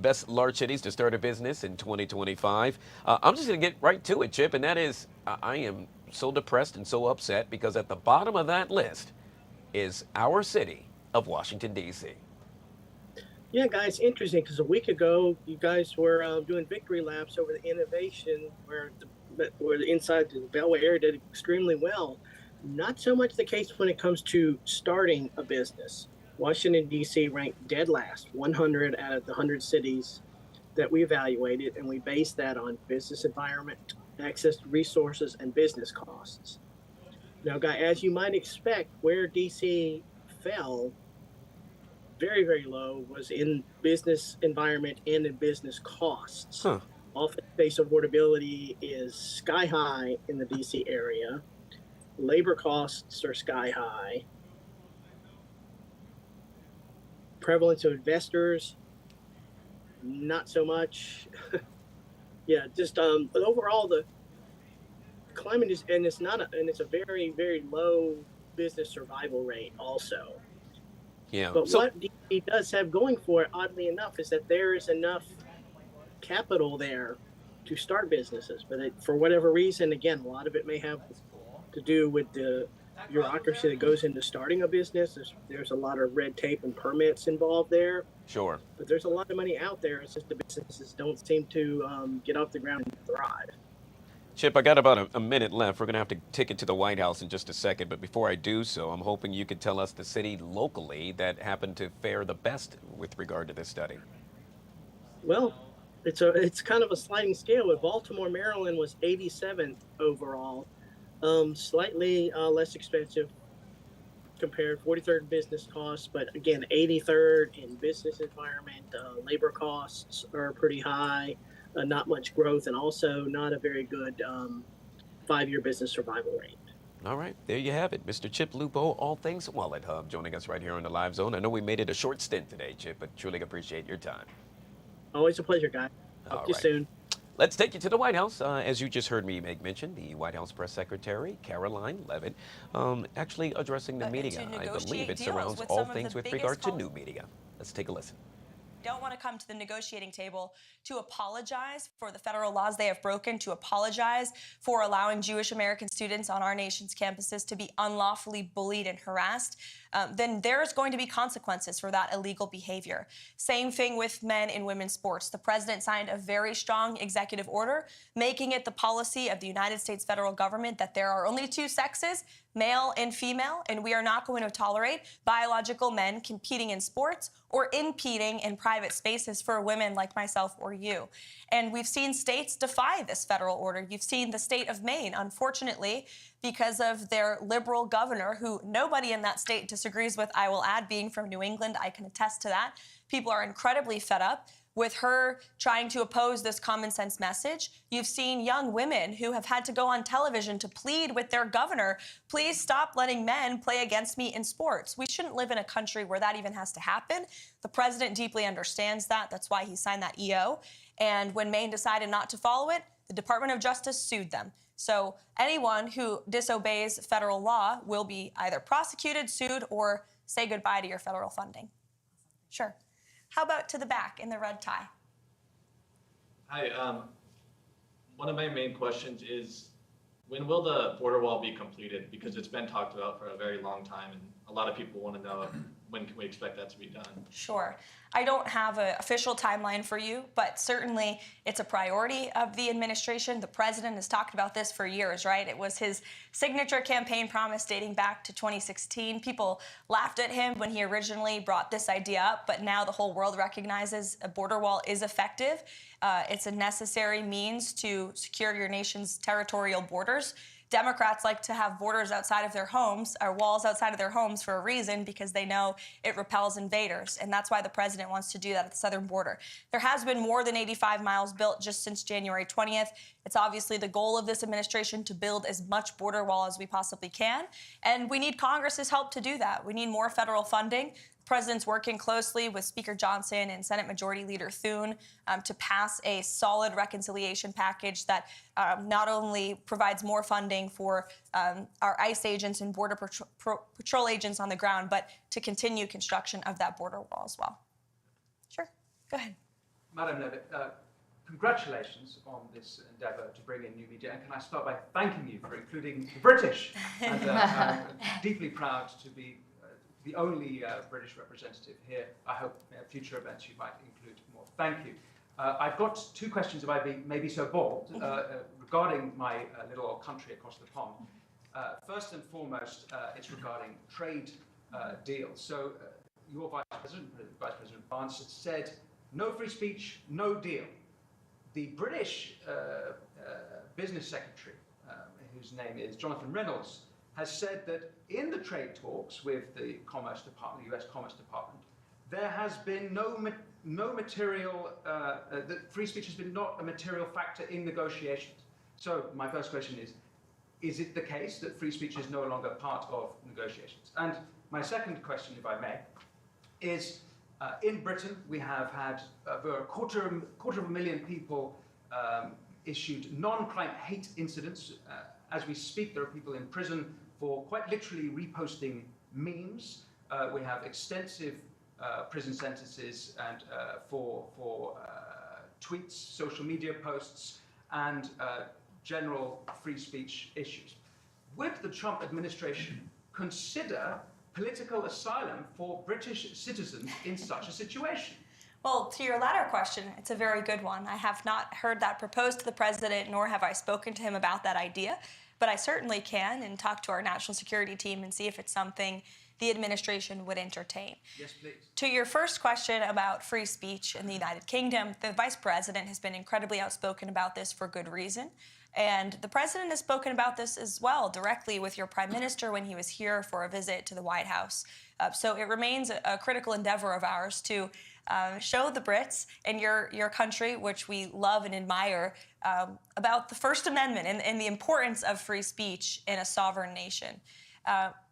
S14: best large cities to start a business in 2025. I'm just going to get right to it, Chip, and that is I am so depressed and so upset because at the bottom of that list is our city of Washington, D.C.
S5: Yeah, guys, interesting because a week ago, you guys were doing victory laps over the innovation where the or the inside the Beltway area did extremely well. Not so much the case when it comes to starting a business. Washington, D.C. ranked dead last, 100 out of the 100 cities that we evaluated, and we based that on business environment, access to resources, and business costs. Now, Guy, as you might expect, where D.C. fell very, very low was in business environment and in business costs. Office space affordability is sky high in the D.C. area. Labor costs are sky high. Prevalence of investors, not so much. Yeah, just but overall the climate is, and it's not, it's a very, very low business survival rate also.
S14: Yeah.
S5: But what DC does have going for it, oddly enough, is that there is enough capital there to start businesses. But for whatever reason, again, a lot of it may have to do with the bureaucracy that goes into starting a business. There's a lot of red tape and permits involved there.
S14: Sure.
S5: But there's a lot of money out there. It's just the businesses don't seem to get off the ground and thrive.
S14: Chip, I got about a minute left. We're going to have to take it to the White House in just a second. But before I do so, I'm hoping you could tell us the city locally that happened to fare the best with regard to this study.
S5: Well, it's kind of a sliding scale. With Baltimore, Maryland was 87th overall, slightly less expensive compared, 43rd in business costs, but again, 83rd in business environment. Labor costs are pretty high. Not much growth, and also not a very good 5-year business survival rate.
S14: All right, there you have it. Mr. Chip Lupo, All Things Wallet Hub, joining us right here on the Live Zone. I know we made it a short stint today, Chip, but truly appreciate your time.
S5: Always a pleasure, Guy. Talk to you soon.
S14: Let's take you to the White House. As you just heard me make mention, the White House Press Secretary, Caroline Leavitt, actually addressing the media. I believe it surrounds all things with regard to new media. Let's take a listen.
S6: Don't want to come to the negotiating table to apologize for the federal laws they have broken, to apologize for allowing Jewish American students on our nation's campuses to be unlawfully bullied and harassed, then there's going to be consequences for that illegal behavior. Same thing with men in women's sports. The president signed a very strong executive order making it the policy of the United States federal government that there are only 2 sexes, male and female, and we are not going to tolerate biological men competing in sports or impeding in private spaces for women like myself or you. And we've seen states defy this federal order. You've seen the state of Maine, unfortunately, because of their liberal governor, who nobody in that state disagrees with, I will add, being from New England, I can attest to that. People are incredibly fed up with her trying to oppose this common sense message. You've seen young women who have had to go on television to plead with their governor, please stop letting men play against me in sports. We shouldn't live in a country where that even has to happen. The president deeply understands that. That's why he signed that EO. And when Maine decided not to follow it, the Department of Justice sued them. So anyone who disobeys federal law will be either prosecuted, sued, or say goodbye to your federal funding. Sure. How about to the back in the red tie?
S7: Hi. One of my main questions is, when will the border wall be completed? Because it's been talked about for a very long time, and a lot of people want to know when can we expect that to be done?
S6: Sure. I don't have an official timeline for you, but certainly it's a priority of the administration. The president has talked about this for years, right? It was his signature campaign promise dating back to 2016. People laughed at him when he originally brought this idea up, but now the whole world recognizes a border wall is effective. It's a necessary means to secure your nation's territorial borders. Democrats like to have borders outside of their homes, or walls outside of their homes, for a reason, because they know it repels invaders. And that's why the president wants to do that at the southern border. There has been more than 85 miles built just since January 20th. It's obviously the goal of this administration to build as much border wall as we possibly can. And we need Congress's help to do that. We need more federal funding. The president's working closely with Speaker Johnson and Senate Majority Leader Thune to pass a solid reconciliation package that not only provides more funding for our ICE agents and Border Patrol agents on the ground, but to continue construction of that border wall as well. Sure, go ahead.
S8: Madam Leavitt, congratulations on this endeavour to bring in new media, and can I start by thanking you for including the British, and I'm deeply proud to be the only British representative here. I hope future events you might include more. Thank you. I've got two questions, if I may be so bold, regarding my little old country across the pond. First and foremost, it's regarding trade deals. So your Vice President Barnes, has said, no free speech, no deal. The British Business Secretary, whose name is Jonathan Reynolds, has said that in the trade talks with the Commerce Department, the US Commerce Department, there has been no material, that free speech has been not a material factor in negotiations. So my first question is it the case that free speech is no longer part of negotiations? And my second question, if I may, is in Britain, we have had over a quarter of a million people issued non-crime hate incidents. As we speak, there are people in prison for quite literally reposting memes. We have extensive prison sentences and for tweets, social media posts, and general free speech issues. Would the Trump administration consider political asylum for British citizens in such a situation?
S6: Well, to your latter question, it's a very good one. I have not heard that proposed to the president, nor have I spoken to him about that idea, but I certainly can and talk to our national security team and see if it's something the administration would entertain.
S8: Yes, please.
S6: To your first question about free speech in the United Kingdom, the vice president has been incredibly outspoken about this for good reason. And the president has spoken about this as well directly with your prime minister when he was here for a visit to the White House. So it remains a critical endeavor of ours to show the Brits and your country, which we love and admire, about the First Amendment and the importance of free speech in a sovereign nation.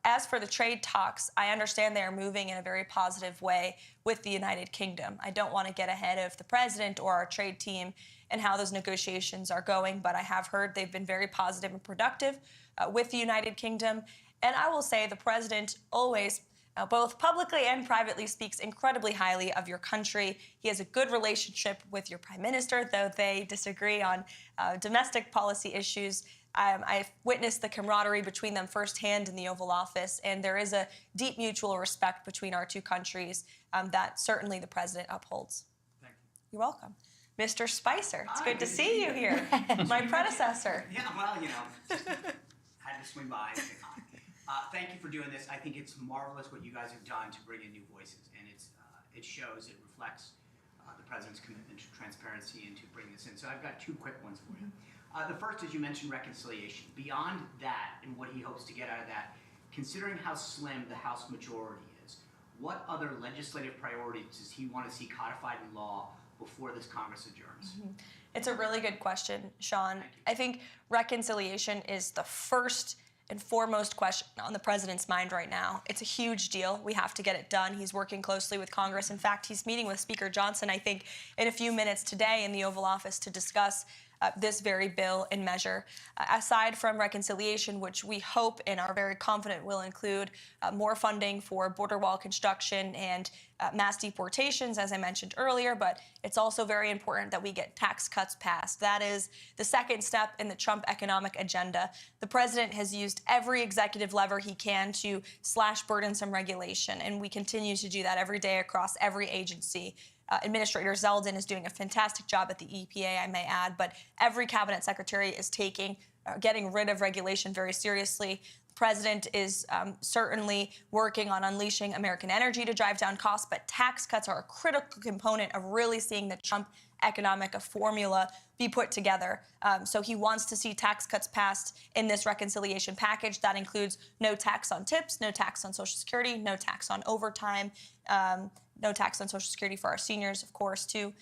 S6: As for the trade talks, I understand they are moving in a very positive way with the United Kingdom. I don't want to get ahead of the president or our trade team and how those negotiations are going, but I have heard they've been very positive and productive with the United Kingdom. And I will say the president always, both publicly and privately, speaks incredibly highly of your country. He has a good relationship with your prime minister, though they disagree on domestic policy issues. I've witnessed the camaraderie between them firsthand in the Oval Office, and there is a deep mutual respect between our two countries that certainly the president upholds.
S8: Thank you.
S6: You're welcome. Mr. Spicer, it's good to see you here. My predecessor.
S2: Yeah, well, you know, had to swing by and say hi. Thank you for doing this. I think it's marvelous what you guys have done to bring in new voices, and it shows, it reflects the president's commitment to transparency and to bring this in. So I've got two quick ones for you. The first is you mentioned reconciliation. Beyond that and what he hopes to get out of that, considering how slim the House majority is, what other legislative priorities does he want to see codified in law before this Congress adjourns?
S6: Mm-hmm. It's a really good question, Sean. I think reconciliation is the first and foremost question on the president's mind right now. It's a huge deal. We have to get it done. He's working closely with Congress. In fact, he's meeting with Speaker Johnson, I think, in a few minutes today in the Oval Office to discuss this very bill and measure. Aside from reconciliation, which we hope and are very confident will include more funding for border wall construction and mass deportations, as I mentioned earlier, but it's also very important that we get tax cuts passed. That is the second step in the Trump economic agenda. The president has used every executive lever he can to slash burdensome regulation, and we continue to do that every day across every agency. Administrator Zeldin is doing a fantastic job at the EPA, I may add, but every cabinet secretary is getting rid of regulation very seriously. The president is certainly working on unleashing American energy to drive down costs, but tax cuts are a critical component of really seeing the Trump economic formula be put together. So he wants to see tax cuts passed in this reconciliation package. That includes no tax on tips, no tax on Social Security, no tax on overtime, no tax on Social Security for our seniors, of course, too.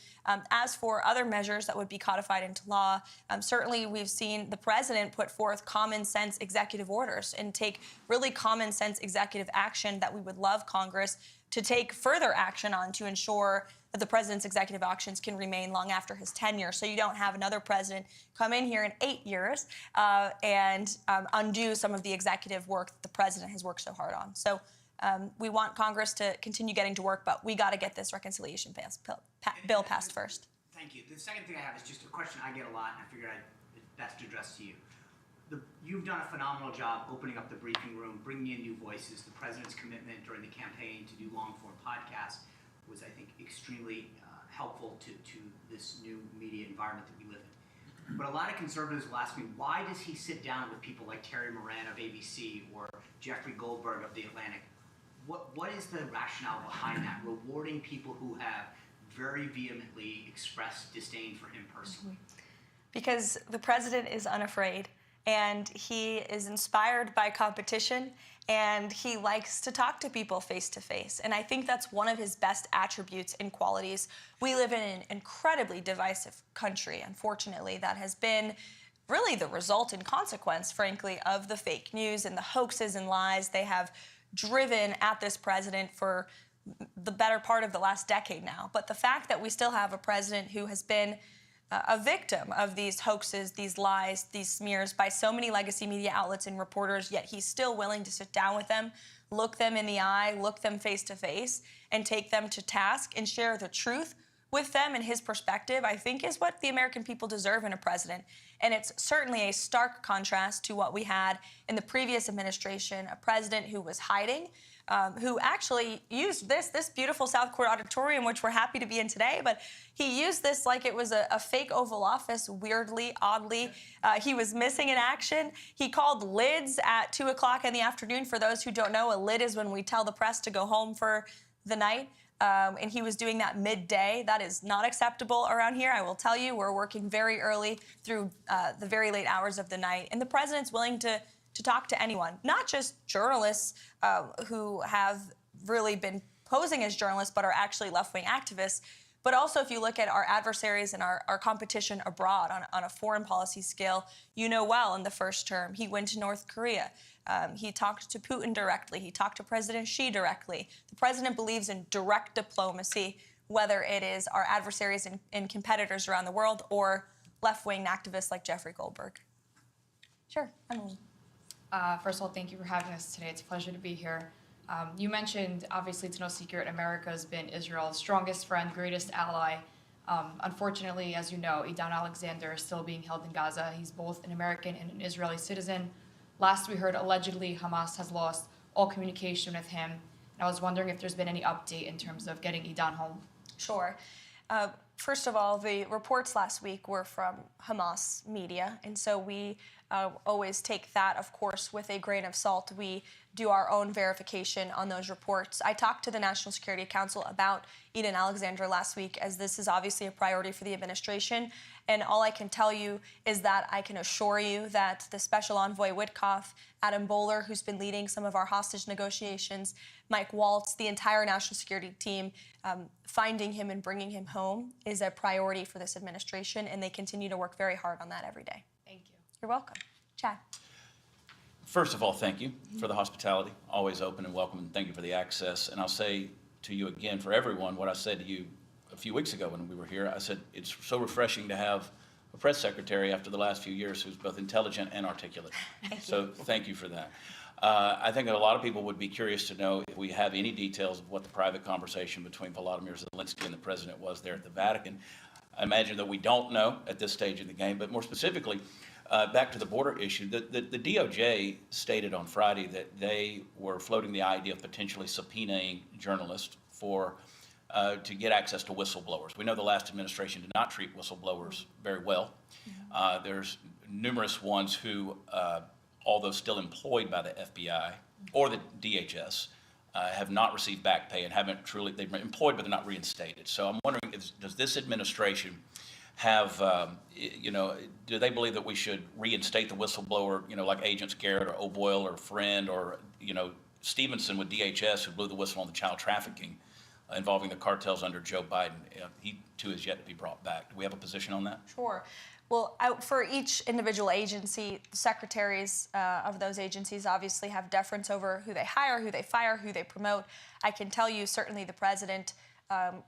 S6: As for other measures that would be codified into law, certainly we've seen the president put forth common sense executive orders and take really common sense executive action that we would love Congress to take further action on to ensure that the president's executive actions can remain long after his tenure. So you don't have another president come in here in 8 years and undo some of the executive work that the president has worked so hard on. So we want Congress to continue getting to work, but we got to get this reconciliation bill passed first.
S2: Thank you. The second thing I have is just a question I get a lot, and I figured that's to address to you. You've done a phenomenal job opening up the briefing room, bringing in new voices, the president's commitment during the campaign to do long-form podcasts. was, I think, extremely helpful to this new media environment that we live in. But a lot of conservatives will ask me, why does he sit down with people like Terry Moran of ABC or Jeffrey Goldberg of The Atlantic? What is the rationale behind that, rewarding people who have very vehemently expressed disdain for him personally?
S6: Because the president is unafraid, and he is inspired by competition, and he likes to talk to people face to face. And I think that's one of his best attributes and qualities. We live in an incredibly divisive country, unfortunately, that has been really the result and consequence, frankly, of the fake news and the hoaxes and lies they have driven at this president for the better part of the last decade now. But the fact that we still have a president who has been a victim of these hoaxes, these lies, these smears by so many legacy media outlets and reporters, yet he's still willing to sit down with them, look them in the eye, look them face to face, and take them to task and share the truth with them and his perspective, I think is what the American people deserve in a president. And it's certainly a stark contrast to what we had in the previous administration, a president who was hiding, who actually used this beautiful South Court auditorium, which we're happy to be in today, but he used this like it was a fake Oval Office, weirdly, oddly. He was missing in action. He called lids at 2 o'clock in the afternoon. For those who don't know, a lid is when we tell the press to go home for the night. And he was doing that midday. That is not acceptable around here. I will tell you, we're working very early through the very late hours of the night. And the president's willing to talk to anyone, not just journalists who have really been posing as journalists but are actually left-wing activists, but also if you look at our adversaries and our competition abroad on a foreign policy scale, you know well in the first term, he went to North Korea. He talked to Putin directly. He talked to President Xi directly. The president believes in direct diplomacy, whether it is our adversaries and competitors around the world or left-wing activists like Jeffrey Goldberg. Sure, Emily.
S9: First of all, thank you for having us today. It's a pleasure to be here. You mentioned, obviously, it's no secret, America has been Israel's strongest friend, greatest ally. Unfortunately, as you know, Idan Alexander is still being held in Gaza. He's both an American and an Israeli citizen. Last we heard, allegedly, Hamas has lost all communication with him. And I was wondering if there's been any update in terms of getting Idan home.
S6: Sure. First of all, the reports last week were from Hamas media, and so we always take that, of course, with a grain of salt. We do our own verification on those reports. I talked to the National Security Council about Idan Alexander last week, as this is obviously a priority for the administration, and all I can tell you is that I can assure you that the Special Envoy Witkoff, Adam Bowler, who's been leading some of our hostage negotiations, Mike Waltz, the entire national security team, finding him and bringing him home is a priority for this administration, and they continue to work very hard on that every day.
S9: Thank you.
S6: You're welcome. Chad.
S10: First of all, thank you for the hospitality, always open and welcome, and thank you for the access. And I'll say to you again, for everyone, what I said to you a few weeks ago when we were here. I said it's so refreshing to have a press secretary after the last few years who's both intelligent and articulate. So thank you for that. I think that a lot of people would be curious to know if we have any details of what the private conversation between Volodymyr Zelensky and the president was there at the Vatican. I imagine that we don't know at this stage of the game, but more specifically, back to the border issue, the DOJ stated on Friday that they were floating the idea of potentially subpoenaing journalists to get access to whistleblowers. We know the last administration did not treat whistleblowers very well. There's numerous ones who, although still employed by the FBI or the DHS, have not received back pay and they've been employed but they're not reinstated. So I'm wondering, does this administration have, do they believe that we should reinstate the whistleblower, like Agents Garrett or O'Boyle or Friend or, Stevenson with DHS, who blew the whistle on the child trafficking involving the cartels under Joe Biden? He too is yet to be brought back. Do we have a position on that?
S6: Sure. Well, for each individual agency, the secretaries of those agencies obviously have deference over who they hire, who they fire, who they promote. I can tell you certainly the president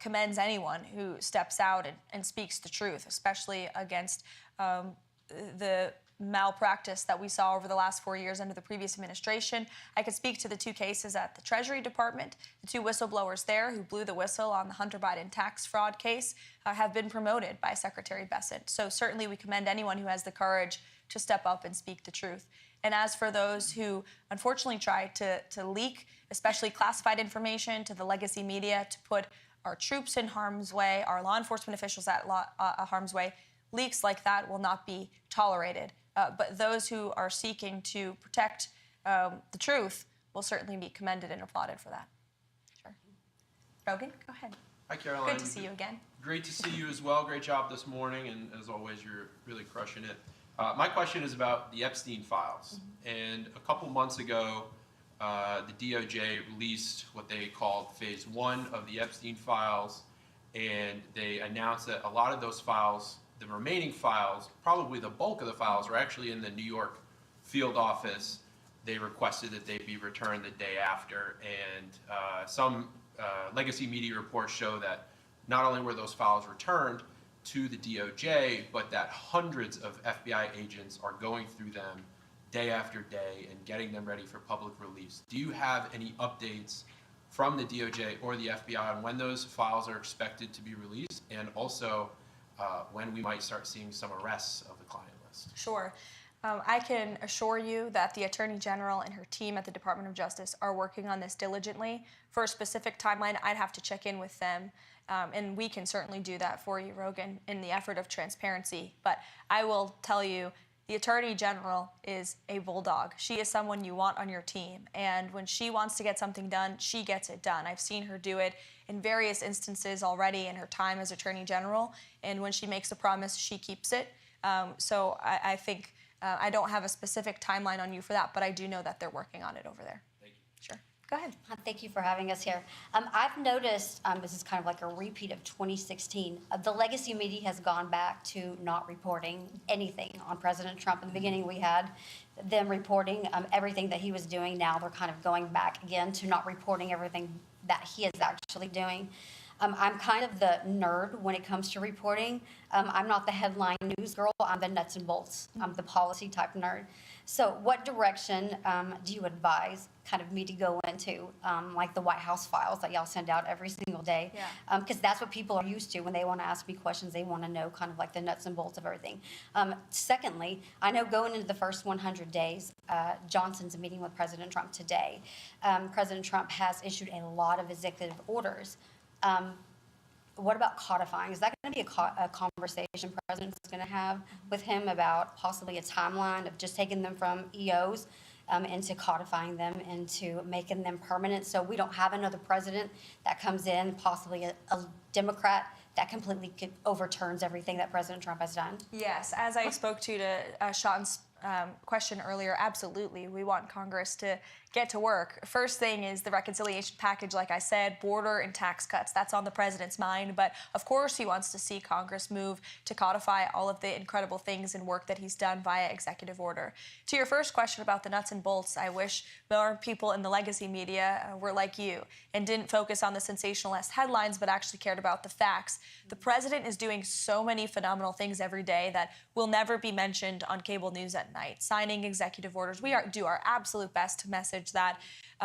S6: commends anyone who steps out and speaks the truth, especially against the malpractice that we saw over the last 4 years under the previous administration. I could speak to the two cases at the Treasury Department. The two whistleblowers there who blew the whistle on the Hunter Biden tax fraud case have been promoted by Secretary Bessent. So certainly we commend anyone who has the courage to step up and speak the truth. And as for those who unfortunately try to leak, especially classified information, to the legacy media to put our troops in harm's way, our law enforcement officials at harm's way. Leaks like that will not be tolerated. But those who are seeking to protect the truth will certainly be commended and applauded for that. Sure. Rogan, go ahead.
S1: Hi, Caroline.
S6: Good to see you again.
S1: Great to see you as well. Great job this morning, and as always, you're really crushing it. My question is about the Epstein files. And a couple months ago, the DOJ released what they called phase 1 of the Epstein files, and they announced that a lot of those files, the remaining files, probably the bulk of the files, are actually in the New York field office. They requested that they be returned the day after, and some legacy media reports show that not only were those files returned to the DOJ, but that hundreds of FBI agents are going through them day after day and getting them ready for public release. Do you have any updates from the DOJ or the FBI on when those files are expected to be released, and also when we might start seeing some arrests of the client list?
S6: Sure. I can assure you that the Attorney General and her team at the Department of Justice are working on this diligently. For a specific timeline, I'd have to check in with them, and we can certainly do that for you, Rogan, in the effort of transparency. But I will tell you, the Attorney General is a bulldog. She is someone you want on your team, and when she wants to get something done, she gets it done. I've seen her do it in various instances already in her time as Attorney General, and when she makes a promise, she keeps it. So I think I don't have a specific timeline on you for that, but I do know that they're working on it over there.
S1: Thank you.
S6: Sure. Go ahead.
S3: Thank you for having us here. I've noticed, this is kind of like a repeat of 2016, the legacy media has gone back to not reporting anything on President Trump. In the beginning, we had them reporting everything that he was doing. Now they're kind of going back again to not reporting everything that he is actually doing. I'm kind of the nerd when it comes to reporting. I'm not the headline news girl. I'm the nuts and bolts. I'm the policy type nerd. So what direction do you advise kind of me to go into, like the White House files that y'all send out every single day? Because that's what people are used to when they want to ask me questions. They want to know kind of like the nuts and bolts of everything. Secondly, I know going into the first 100 days, Johnson's meeting with President Trump today. President Trump has issued a lot of executive orders. What about codifying? Is that going to be a conversation President's going to have with him about possibly a timeline of just taking them from EOs into codifying them, into making them permanent, so we don't have another president that comes in, possibly a Democrat, that completely overturns everything that President Trump has done?
S6: Yes, as I spoke to Sean's question earlier, absolutely. We want Congress to get to work. First thing is the reconciliation package, like I said, border and tax cuts. That's on the president's mind. But of course, he wants to see Congress move to codify all of the incredible things and work that he's done via executive order. To your first question about the nuts and bolts, I wish more people in the legacy media were like you and didn't focus on the sensationalist headlines, but actually cared about the facts. The president is doing so many phenomenal things every day that will never be mentioned on cable news at night. Signing executive orders. We do our absolute best to message that,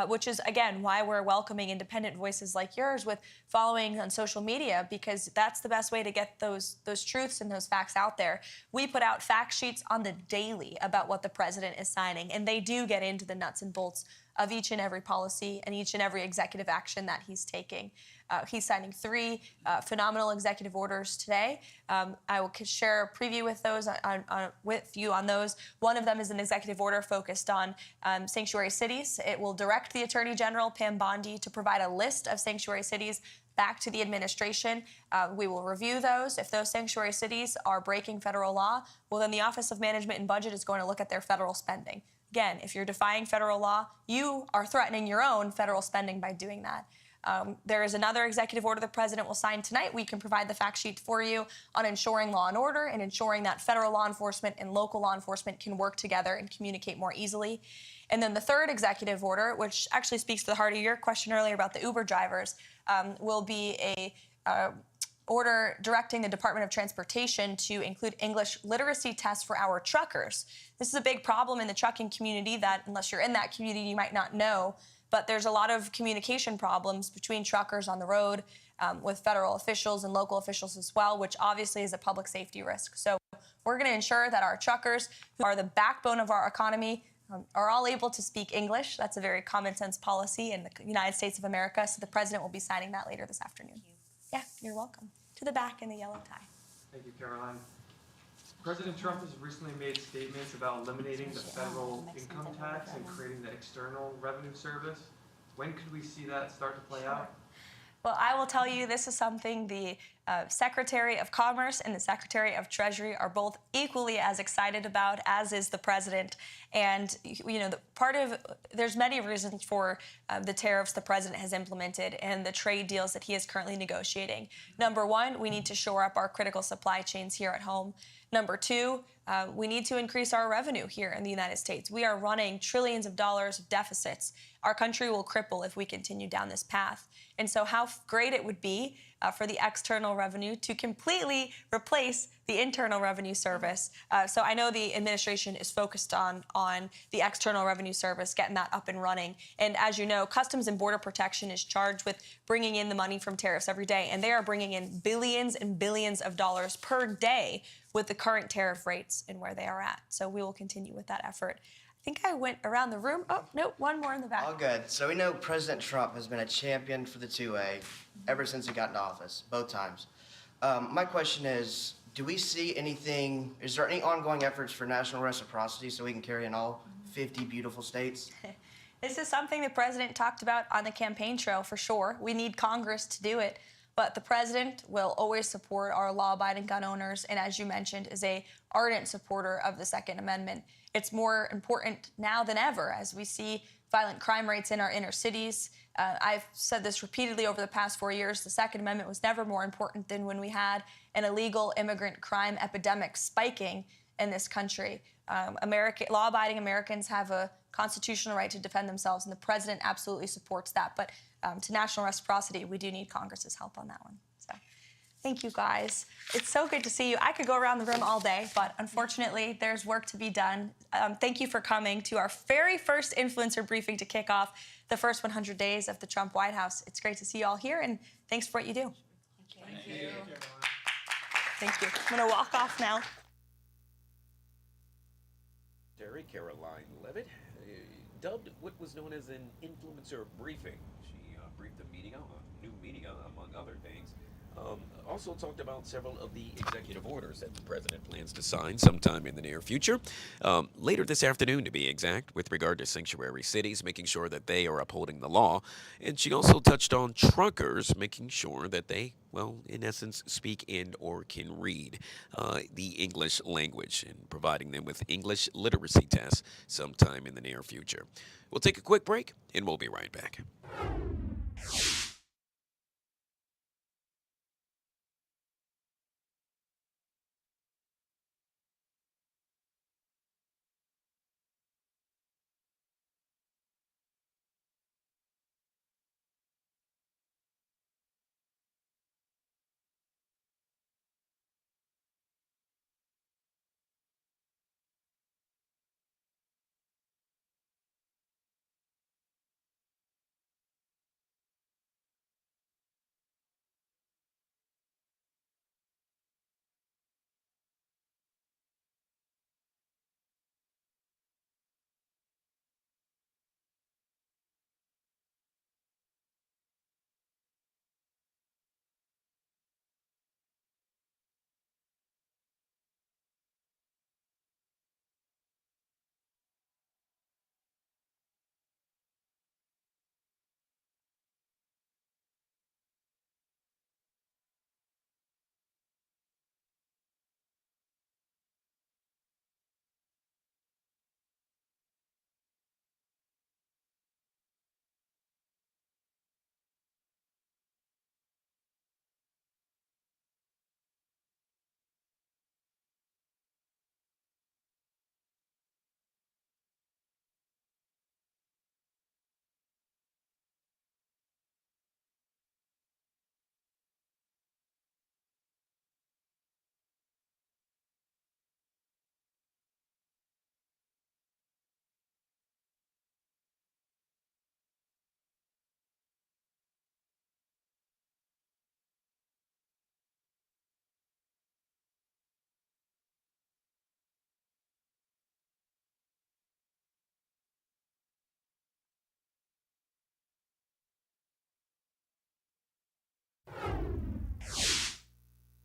S6: which is, again, why we're welcoming independent voices like yours with following on social media, because that's the best way to get those truths and those facts out there. We put out fact sheets on the daily about what the president is signing, and they do get into the nuts and bolts of each and every policy and each and every executive action that he's taking. He's signing 3 phenomenal executive orders today. I will share a preview with those with you on those. One of them is an executive order focused on sanctuary cities. It will direct the Attorney General, Pam Bondi, to provide a list of sanctuary cities back to the administration. We will review those. If those sanctuary cities are breaking federal law, well, then the Office of Management and Budget is going to look at their federal spending. Again, if you're defying federal law, you are threatening your own federal spending by doing that. There is another executive order the president will sign tonight. We can provide the fact sheet for you on ensuring law and order and ensuring that federal law enforcement and local law enforcement can work together and communicate more easily. And then the third executive order, which actually speaks to the heart of your question earlier about the Uber drivers, will be a order directing the Department of Transportation to include English literacy tests for our truckers. This is a big problem in the trucking community that, unless you're in that community, you might not know. But there's a lot of communication problems between truckers on the road with federal officials and local officials as well, which obviously is a public safety risk. So we're going to ensure that our truckers, who are the backbone of our economy, are all able to speak English. That's a very common sense policy in the United States of America. So the president will be signing that later this afternoon. Yeah, you're welcome. To the back in the yellow tie.
S11: Thank you, Caroline. President Trump has recently made statements about eliminating the federal income tax and creating the External Revenue Service. When could we see that start to play out?
S6: Well, I will tell you, this is something the Secretary of Commerce and the Secretary of Treasury are both equally as excited about, as is the president. And, you know, there's many reasons for the tariffs the president has implemented and the trade deals that he is currently negotiating. Number one, we need to shore up our critical supply chains here at home. Number two, we need to increase our revenue here in the United States. We are running trillions of dollars of deficits. Our country will cripple if we continue down this path. And so how great it would be for the external revenue to completely replace the Internal Revenue Service. So I know the administration is focused on the External Revenue Service, getting that up and running. And as you know, Customs and Border Protection is charged with bringing in the money from tariffs every day. And they are bringing in billions and billions of dollars per day with the current tariff rates and where they are at. So we will continue with that effort. I think I went around the room. Oh, no, one more in the back.
S12: All good. So we know President Trump has been a champion for the 2A ever since he got into office, both times. My question is, do we see anything, is there any ongoing efforts for national reciprocity so we can carry in all 50 beautiful states?
S6: This is something the president talked about on the campaign trail for sure. We need Congress to do it. But the president will always support our law-abiding gun owners, and as you mentioned, is a ardent supporter of the Second Amendment. It's more important now than ever as we see violent crime rates in our inner cities. I've said this repeatedly over the past 4 years. The Second Amendment was never more important than when we had an illegal immigrant crime epidemic spiking in this country. Law-abiding Americans have a constitutional right to defend themselves, and the president absolutely supports that. But to national reciprocity, we do need Congress's help on that one. So thank you, guys. It's so good to see you. I could go around the room all day, but unfortunately, there's work to be done. Thank you for coming to our very first influencer briefing to kick off the first 100 days of the Trump White House. It's great to see you all here, and thanks for what you do.
S12: Thank you.
S6: Thank you. I'm going to walk off now.
S14: Caroline Levitt, dubbed what was known as an influencer briefing. She briefed the media, new media, among other things. Also talked about several of the executive orders that the president plans to sign sometime in the near future. Later this afternoon, to be exact, with regard to sanctuary cities, making sure that they are upholding the law. And she also touched on truckers, making sure that they, well, in essence, speak and or can read the English language and providing them with English literacy tests sometime in the near future. We'll take a quick break and we'll be right back.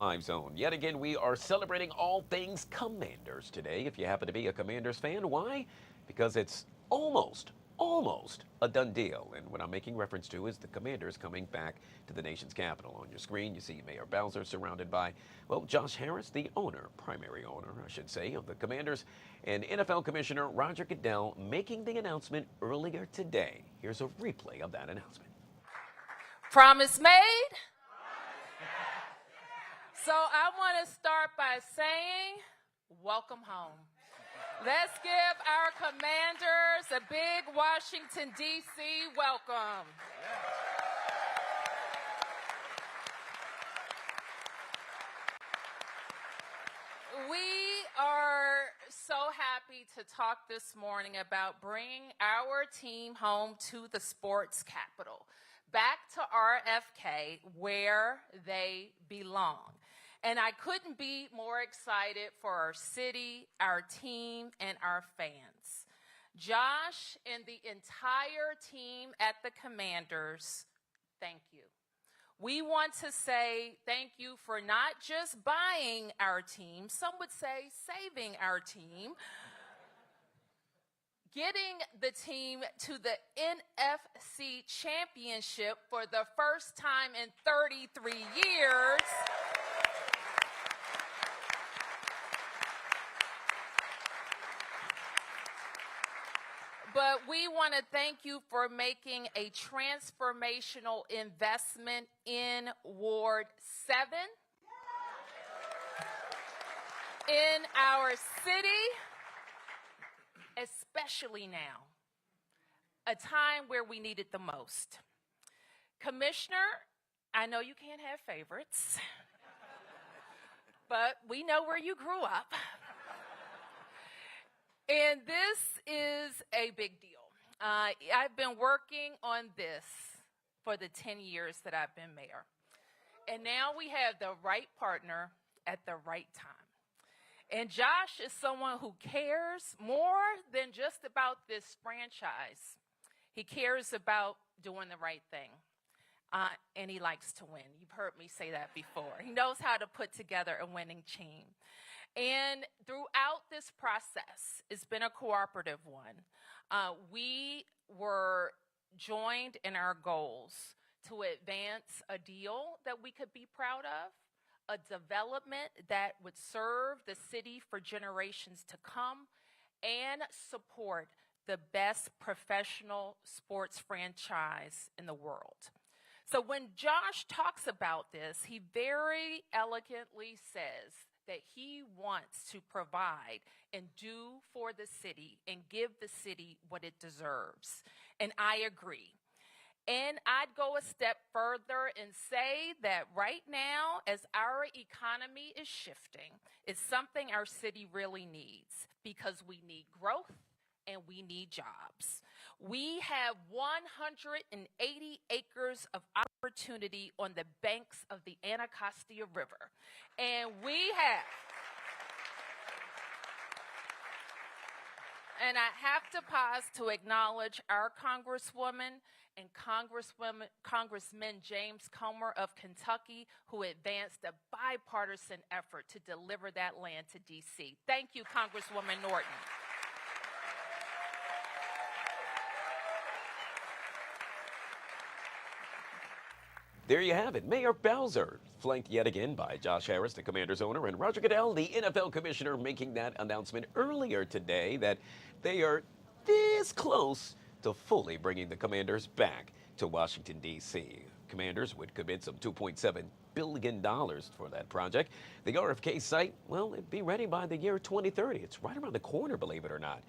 S14: Live Zone. Yet again, we are celebrating all things Commanders today. If you happen to be a Commanders fan, why? Because it's almost a done deal. And what I'm making reference to is the Commanders coming back to the nation's capital. On your screen, you see Mayor Bowser surrounded by, well, Josh Harris, the primary owner, I should say, of the Commanders, and NFL Commissioner Roger Goodell making the announcement earlier today. Here's a replay of that announcement.
S13: Promise made. So I want to start by saying, welcome home. Let's give our Commanders a big Washington, D.C. welcome. We are so happy to talk this morning about bringing our team home to the sports capital, back to RFK, where they belong. And I couldn't be more excited for our city, our team, and our fans. Josh and the entire team at the Commanders, thank you. We want to say thank you for not just buying our team, some would say saving our team, getting the team to the NFC championship for the first time in 33 years. But we want to thank you for making a transformational investment in Ward 7, in our city, especially now, a time where we need it the most. Commissioner, I know you can't have favorites, but we know where you grew up. And this is a big deal. I've been working on this for the 10 years that I've been mayor. And now we have the right partner at the right time. And Josh is someone who cares more than just about this franchise. He cares about doing the right thing. And he likes to win. You've heard me say that before. He knows how to put together a winning team. And throughout this process, it's been a cooperative one. We were joined in our goals to advance a deal that we could be proud of, a development that would serve the city for generations to come, and support the best professional sports franchise in the world. So when Josh talks about this, he very elegantly says that he wants to provide and do for the city and give the city what it deserves. And I agree. And I'd go a step further and say that right now, as our economy is shifting, it's something our city really needs, because we need growth and we need jobs. We have 180 acres of opportunity on the banks of the Anacostia River. And and I have to pause to acknowledge our Congresswoman and Congressman James Comer of Kentucky, who advanced a bipartisan effort to deliver that land to D.C. Thank you, Congresswoman Norton.
S14: There you have it. Mayor Bowser, flanked yet again by Josh Harris, the Commanders owner, and Roger Goodell, the NFL commissioner, making that announcement earlier today that they are this close to fully bringing the Commanders back to Washington, D.C. Commanders would commit some $2.7 billion for that project. The RFK site, well, it'd be ready by the year 2030. It's right around the corner, believe it or not.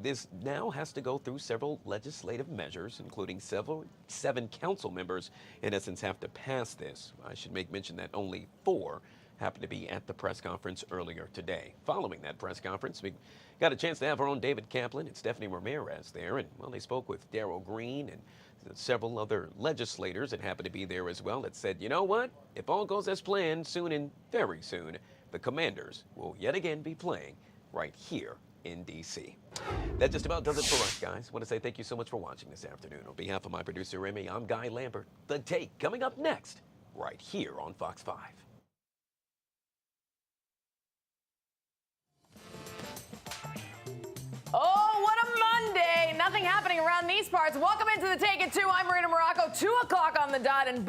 S14: This now has to go through several legislative measures, including 7 council members, in essence, have to pass this. I should make mention that only 4 happened to be at the press conference earlier today. Following that press conference, we got a chance to have our own David Kaplan and Stephanie Ramirez there, and, well, they spoke with Darrell Green and several other legislators that happened to be there as well that said, you know what, if all goes as planned, soon and very soon, the Commanders will yet again be playing right here in D.C. That just about does it for us, guys. I want to say thank you so much for watching this afternoon. On behalf of my producer, Emmy, I'm Guy Lambert. The Take coming up next, right here on Fox 5.
S15: nothing happening around these parts. Welcome into the Take It 2. I'm Marina Morocco. 2 o'clock on the dot. And